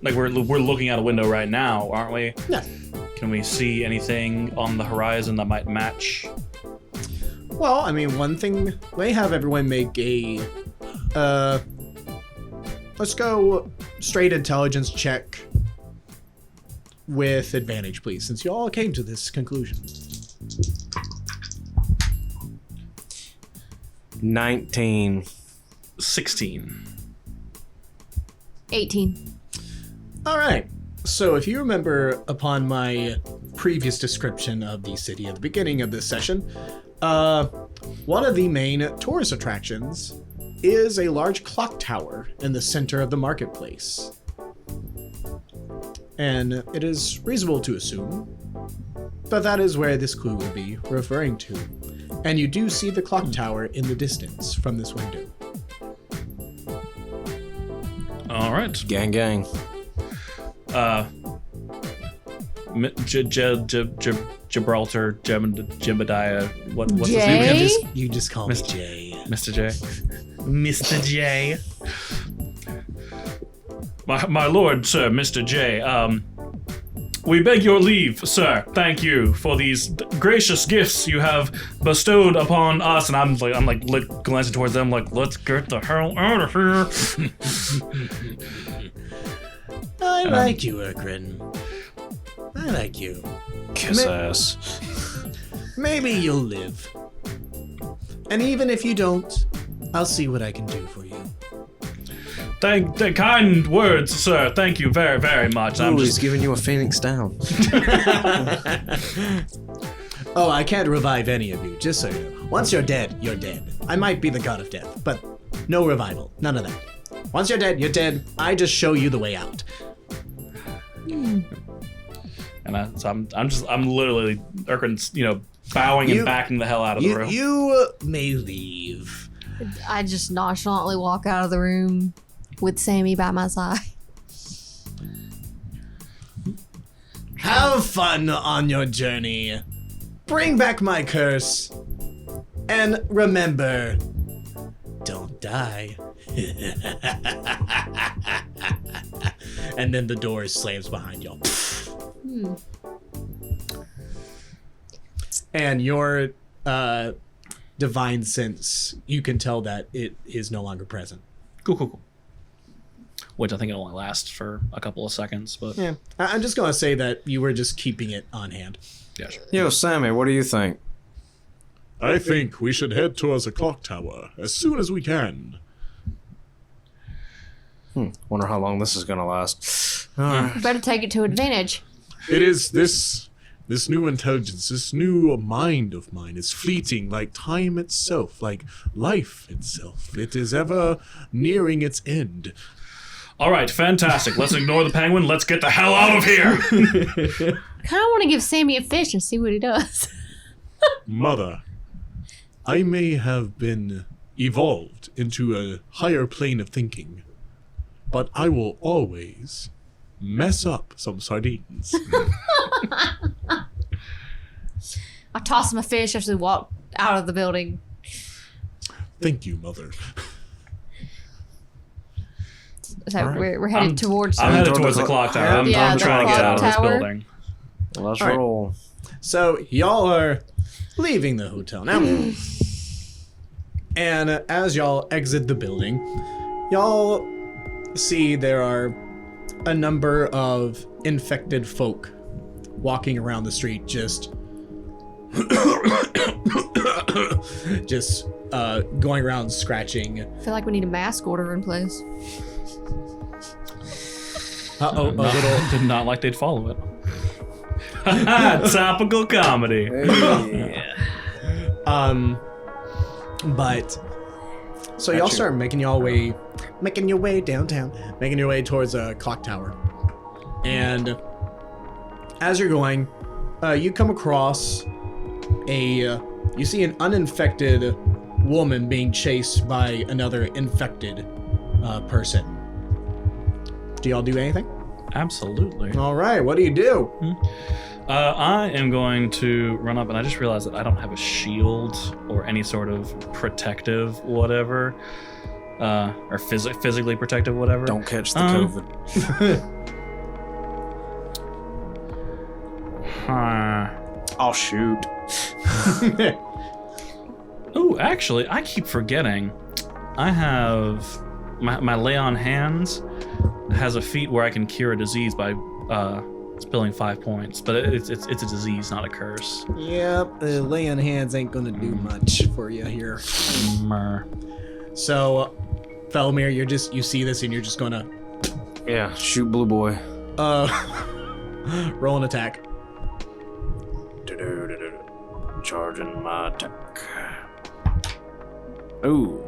we're looking out a window right now, aren't we? Yeah. Can we see anything on the horizon that might match? Well, I mean, one thing, they have everyone make a, let's go straight intelligence check with advantage, please, since you all came to this conclusion. 19. 16. 18. All right. So if you remember upon my previous description of the city at the beginning of this session, one of the main tourist attractions is a large clock tower in the center of the marketplace. And it is reasonable to assume that that is where this clue will be referring to. And you do see the clock tower in the distance from this window. All right. Gang, gang. Gibraltar, Jebediah. What's his Jay? name? You just call me Mr. Jay. Mr. J. Mr. J. My lord, sir, Mr. J. We beg your leave, sir. Thank you for these gracious gifts you have bestowed upon us. And I'm glancing towards them, like, let's get the hell out of here. I like you, Irkren. I like you. Kiss ass. Maybe you'll live. And even if you don't, I'll see what I can do for you. Thank the kind words, sir. Thank you very, very much. Ooh, he's giving you a phoenix down. Oh, I can't revive any of you, just so you know. Once you're dead, you're dead. I might be the god of death, but no revival. None of that. Once you're dead, you're dead. I just show you the way out. And so I'm literally Irkren's, bowing and backing the hell out of the room. You may leave. I just nonchalantly walk out of the room with Sammy by my side. Have fun on your journey. Bring back my curse. And remember, don't die. And then the door slams behind y'all. And your divine sense, you can tell that it is no longer present. Cool. Which I think it only lasts for a couple of seconds, but Yeah, I'm just gonna say that you were just keeping it on hand. yeah, sure. Yo, Sammy, what do you think? I think we should head towards the clock tower as soon as we can. Wonder how long this is gonna last. Alright. Better take it to advantage. It is this new intelligence, this new mind of mine is fleeting like time itself, like life itself. It is ever nearing its end. All right, fantastic. Let's ignore the penguin. Let's get the hell out of here. Kind of want to give Sammy a fish and see what he does. Mother, I may have been evolved into a higher plane of thinking, but I will always mess up some sardines. I toss him a fish as we walk out of the building. Thank you, mother. So we're headed towards. I'm headed towards the clock tower. I'm the trying to get out of this clock tower. building. Let's All right. roll. So y'all are leaving the hotel now. And as y'all exit the building, y'all see there are a number of infected folk walking around the street, just going around scratching. I feel like we need a mask order in place. A little. Did not like they'd follow it. Topical comedy. But so y'all start making your way downtown, making your way towards a clock tower. And as you're going, you come across you see an uninfected woman being chased by another infected person. Do y'all do anything? Absolutely. All right, what do you do? I am going to run up, and I just realized that I don't have a shield or any sort of protective whatever, or physically protective whatever. Don't catch the COVID. I'll shoot. Oh, actually, I keep forgetting. I have my lay on hands has a feat where I can cure a disease by spilling 5 points, but it's a disease, not a curse. Yep, laying hands ain't gonna do much for you here. So, Phelomeir, you see this and you're just gonna Yeah, shoot blue boy. roll an attack. Charging my attack. Ooh.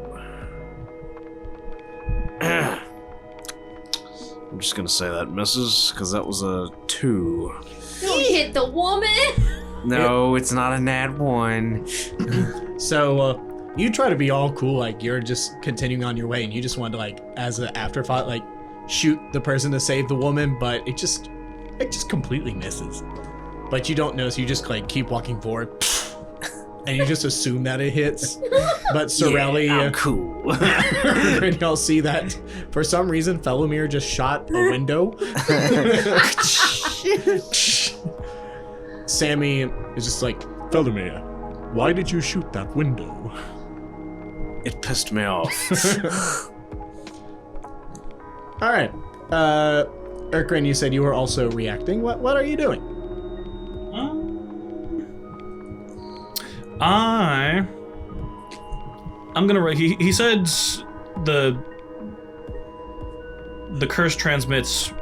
I'm just gonna say that misses, because that was a 2. You hit the woman. No, it's not a nat 1. So, you try to be all cool, like you're just continuing on your way, and you just want to, like, as an afterthought, like, shoot the person to save the woman, but it just completely misses. But you don't know, so you just, like, keep walking forward, and you just assume that it hits. But Sarelli, Yeah, I'm cool. and y'all see that for some reason Phelomeir just shot a window. Sammy is just like, Phelomeir, why did you shoot that window? It pissed me off. all right. Irkren, you said you were also reacting. What are you doing? I'm gonna. He said the curse transmits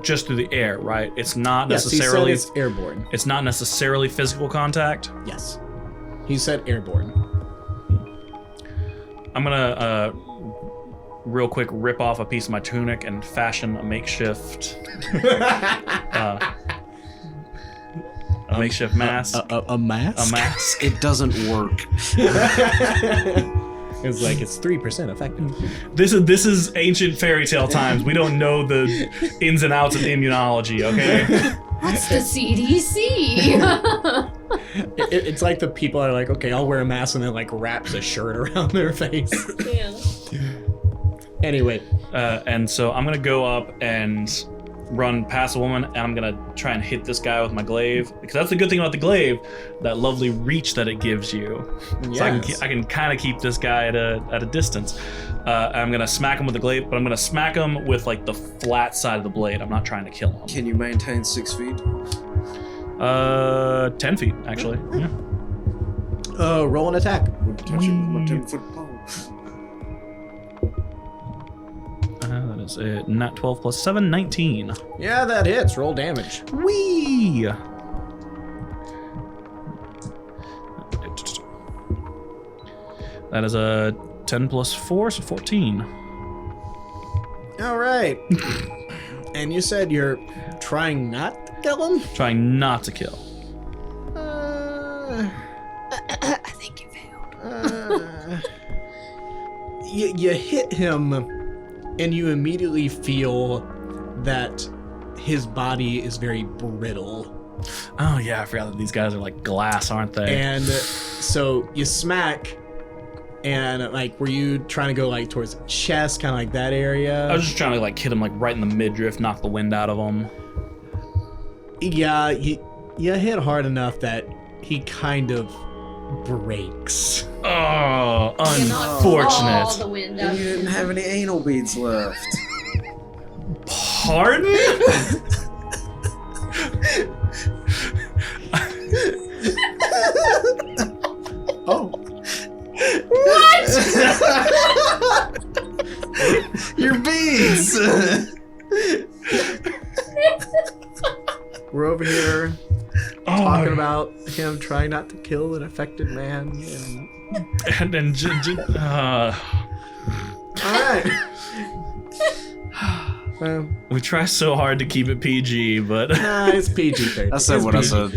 just through the air, right? It's not necessarily. Yes, he said it's airborne. It's not necessarily physical contact. Yes, he said airborne. I'm gonna real quick rip off a piece of my tunic and fashion a makeshift makeshift mask. A mask? A mask. It doesn't work. It's like it's 3% effective. This is ancient fairy tale times. We don't know the ins and outs of immunology, okay? What's the CDC? It's like the people are like, okay, I'll wear a mask, and then like wraps a shirt around their face. Yeah. Anyway, And so I'm gonna go up and run past a woman, and I'm gonna try and hit this guy with my glaive, because that's the good thing about the glaive, that lovely reach that it gives you. So I can kind of keep this guy at a distance. I'm gonna smack him with the glaive, but I'm gonna smack him with like the flat side of the blade. I'm not trying to kill him. Can you maintain 6 feet? 10 feet actually. Yeah. roll an attack. Touch him with my 10-foot pole. That is a nat 12 plus 7, 19. Yeah, that hits. Roll damage. Whee! That is a 10 plus 4, so 14. All right. And you said you're trying not to kill him? Trying not to kill. I think you failed. You hit him, and you immediately feel that his body is very brittle Oh yeah, I forgot that these guys are like glass, aren't they? And so you smack, and like, were you trying to go like towards the chest, kind of like that area? I was just trying to like hit him like right in the midriff, knock the wind out of him. Yeah, you hit hard enough that he kind of breaks. Oh, You knocked all unfortunate. the wind out. You didn't have any anal beads left. Pardon? Oh. Your beads! We're over here talking about him trying not to kill an affected man. And... and All right. we try so hard to keep it PG, but Nah, it's PG-13. I said what I said.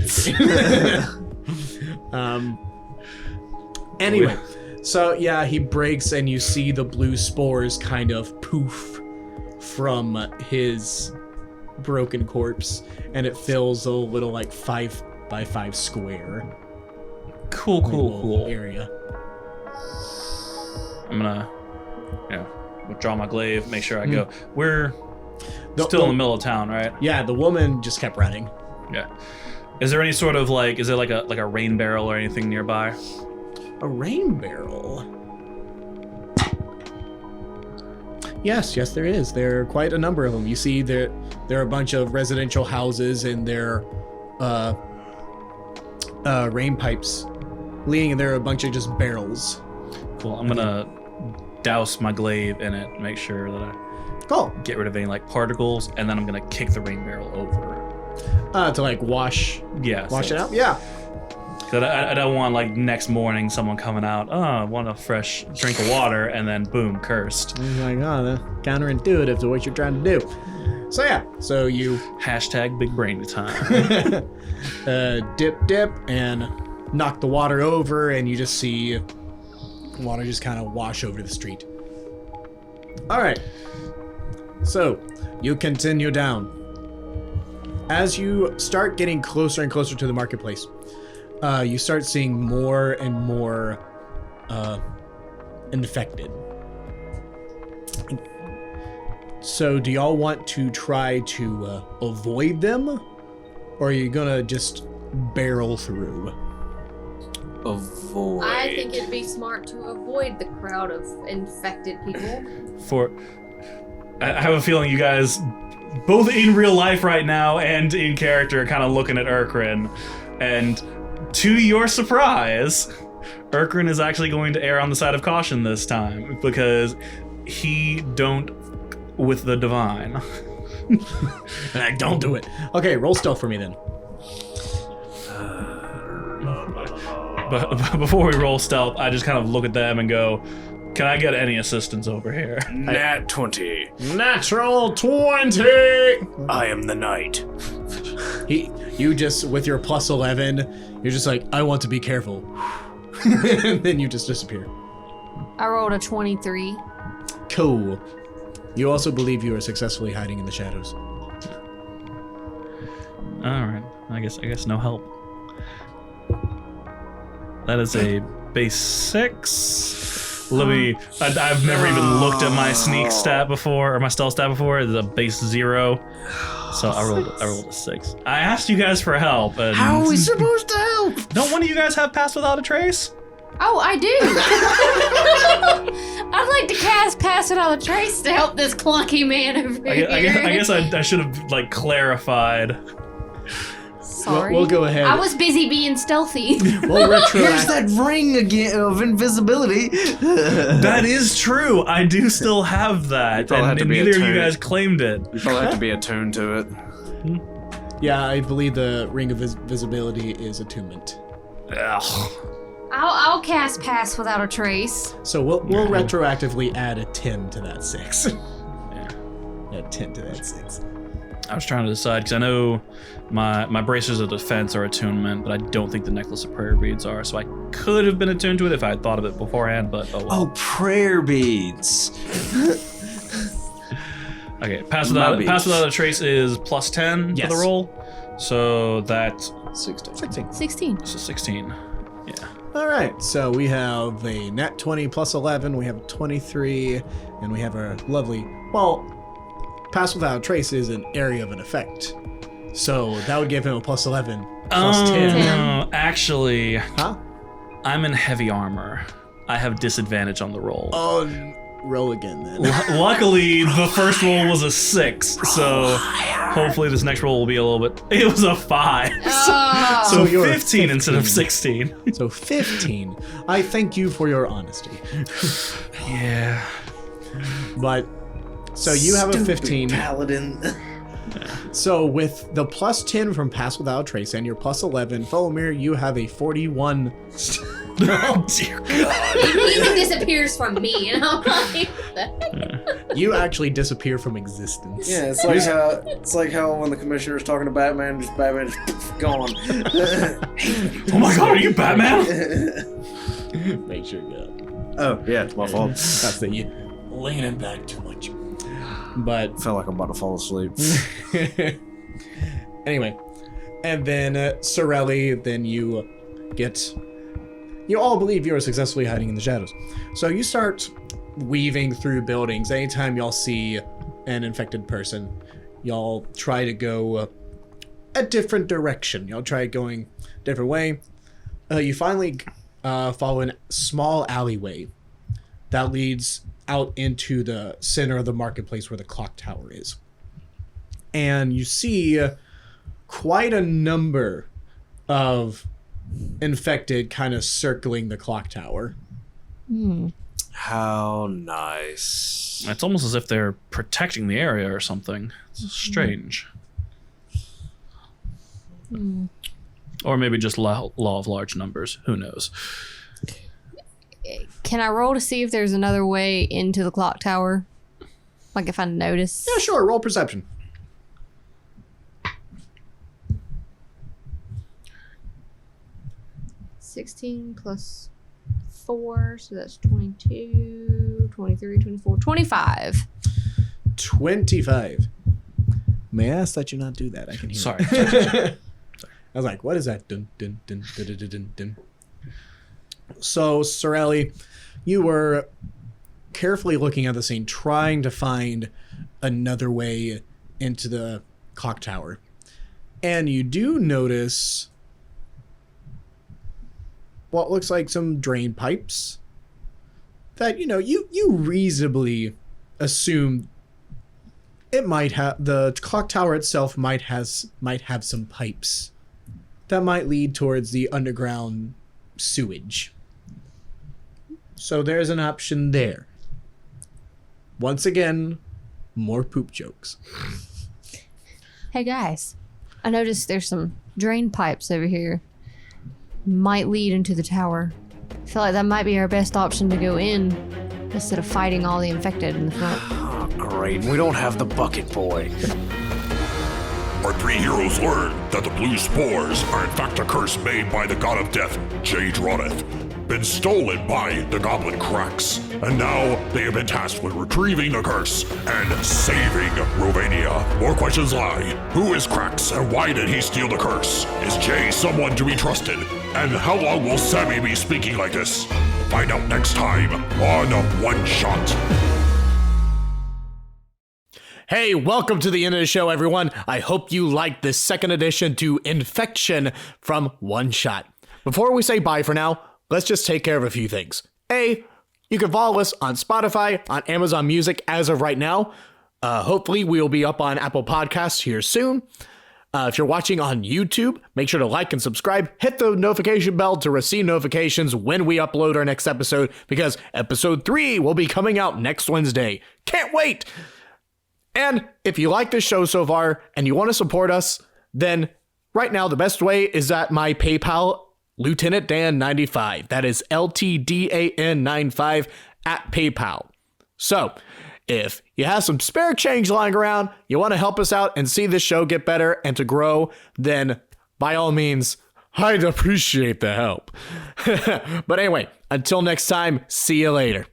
Anyway, so yeah, he breaks and you see the blue spores kind of poof from his broken corpse, and it fills a little like 5x5 square cool. area. I'm gonna, withdraw my glaive, make sure I go. We're still in the middle of town, right? Yeah, the woman just kept running. Yeah. Is there any sort of like, is there like a rain barrel or anything nearby? A rain barrel. Yes, there is. There are quite a number of them. You see there are a bunch of residential houses and there rain pipes leading, and there are a bunch of just barrels. Cool. I'm gonna douse my glaive in it, make sure that I Cool. get rid of any like particles, and then I'm gonna kick the rain barrel over. To like wash Wash it out? Yeah. Cause I don't want like next morning someone coming out, I want a fresh drink of water, and then boom, cursed. It's like, oh, counterintuitive to what you're trying to do. So yeah, so you Hashtag big brain time. dip and knock the water over, and you just see water just kind of wash over the street. All right, so you continue down. As you start getting closer and closer to the marketplace, you start seeing more and more infected. So do y'all want to try to avoid them, or are you gonna just barrel through? Avoid. I think it'd be smart to avoid the crowd of infected people. I have a feeling you guys, both in real life right now and in character, are kind of looking at Irkren, and to your surprise, Irkren is actually going to err on the side of caution this time, because he don't with the divine. Don't do it. Okay, roll stealth for me then. But before we roll stealth, I just kind of look at them and go, can I get any assistance over here? Nat 20. Natural 20! I am the knight. You just, with your plus 11, you're just like, I want to be careful. And then you just disappear. I rolled a 23. Cool. You also believe you are successfully hiding in the shadows. Alright, I guess no help. That is a base 6. Let me, I've never even looked at my sneak stat before, or my stealth stat before. It's a base 0. So I rolled a 6. I asked you guys for help, and How are we supposed to help? don't one of you guys have Pass Without a Trace? Oh, I do. I'd like to cast Pass Without a Trace to help this clunky man over here. I guess I should have like clarified. Sorry. We'll go ahead. I was busy being stealthy. We'll Here's that ring again of invisibility. That is true. I do still have that, probably have and to be neither of you attuned. guys claimed it. You probably have to be attuned to it. Yeah, I believe the ring of visibility is attunement. Ugh. I'll cast Pass Without a Trace. So we'll retroactively add a 10 to that 6. Add 10 to that 6. I was trying to decide because I know my bracers of defense are attunement, but I don't think the necklace of prayer beads are. So I could have been attuned to it if I had thought of it beforehand. But oh well. Oh, prayer beads. Okay, pass without a trace is plus 10 for Yes. the roll. So that's 16. 16. 16. Yeah. All right, so we have a nat 20 plus 11, we have 23, and we have our lovely, well, Pass Without a Trace is an area of an effect. So that would give him a plus 11, plus 10. Actually, Huh? I'm in heavy armor. I have disadvantage on the roll. Oh, roll again then. Luckily, the first roll was a 6, so hopefully this next roll will be a little bit. It was a 5. Oh. So you're 15 instead of 15. 16. So 15. I thank you for your honesty. Yeah. But, so you have a 15. Paladin. So with the plus 10 from Pass Without a Trace and your plus 11, Phelomeir, you have a 41. Oh dear God. He even disappears from me, and I'm like, You actually disappear from existence. Yeah, it's like how when the commissioner's talking to Batman, Batman just gone. Oh my God, are you Batman? Make sure you go. Oh yeah, it's my fault. That's the you leaning back too much. But Felt like I'm about to fall asleep. anyway, and then Sarelli, then you get. You all believe you are successfully hiding in the shadows. So you start weaving through buildings. Anytime y'all see an infected person, y'all try to go a different direction. Y'all try going a different way. You finally follow a small alleyway that leads out into the center of the marketplace where the clock tower is. And you see quite a number of infected kind of circling the clock tower. How nice. It's almost as if they're protecting the area or something. It's strange. Or maybe just law of large numbers. Who knows? Can I roll to see if there's another way into the clock tower? Like if I notice? Yeah, sure. Roll perception. $16 plus 4, so that's 22, 23, 24, 25. 25. May I ask that you not do that? I can hear Sorry. it. I was like, what is that? Dun, dun, dun, dun, dun, dun, dun, dun. So, Sarelli, you were carefully looking at the scene, trying to find another way into the clock tower. And you do notice what looks like some drain pipes that, you reasonably assume it might have, the clock tower itself might have some pipes that might lead towards the underground sewage. So there's an option there. Once again, more poop jokes. Hey guys, I noticed there's some drain pipes over here. Might lead into the tower. I feel like that might be our best option to go in instead of fighting all the infected in the front. Oh, great. We don't have the bucket boy. Our three heroes learn that the blue spores are in fact a curse made by the god of death, Jade Rodeth, been stolen by the goblin Cracks, and now they have been tasked with retrieving the curse and saving Rovania. More questions lie. Who is Cracks and why did he steal the curse? Is Jay someone to be trusted? And how long will Sammy be speaking like this? Find out next time on One Shot. Hey, welcome to the end of the show, everyone. I hope you liked this second edition to Infection from One Shot. Before we say bye for now, let's just take care of a few things. A, you can follow us on Spotify, on Amazon Music as of right now. Hopefully, we'll be up on Apple Podcasts here soon. If you're watching on YouTube, make sure to like and subscribe. Hit the notification bell to receive notifications when we upload our next episode, because episode 3 will be coming out next Wednesday. Can't wait! And if you like this show so far and you want to support us, then right now the best way is at my PayPal, Lieutenant Dan 95. That is LTDAN 95 at PayPal. So, if you have some spare change lying around, you want to help us out and see this show get better and to grow, then by all means, I'd appreciate the help. But anyway, until next time, see you later.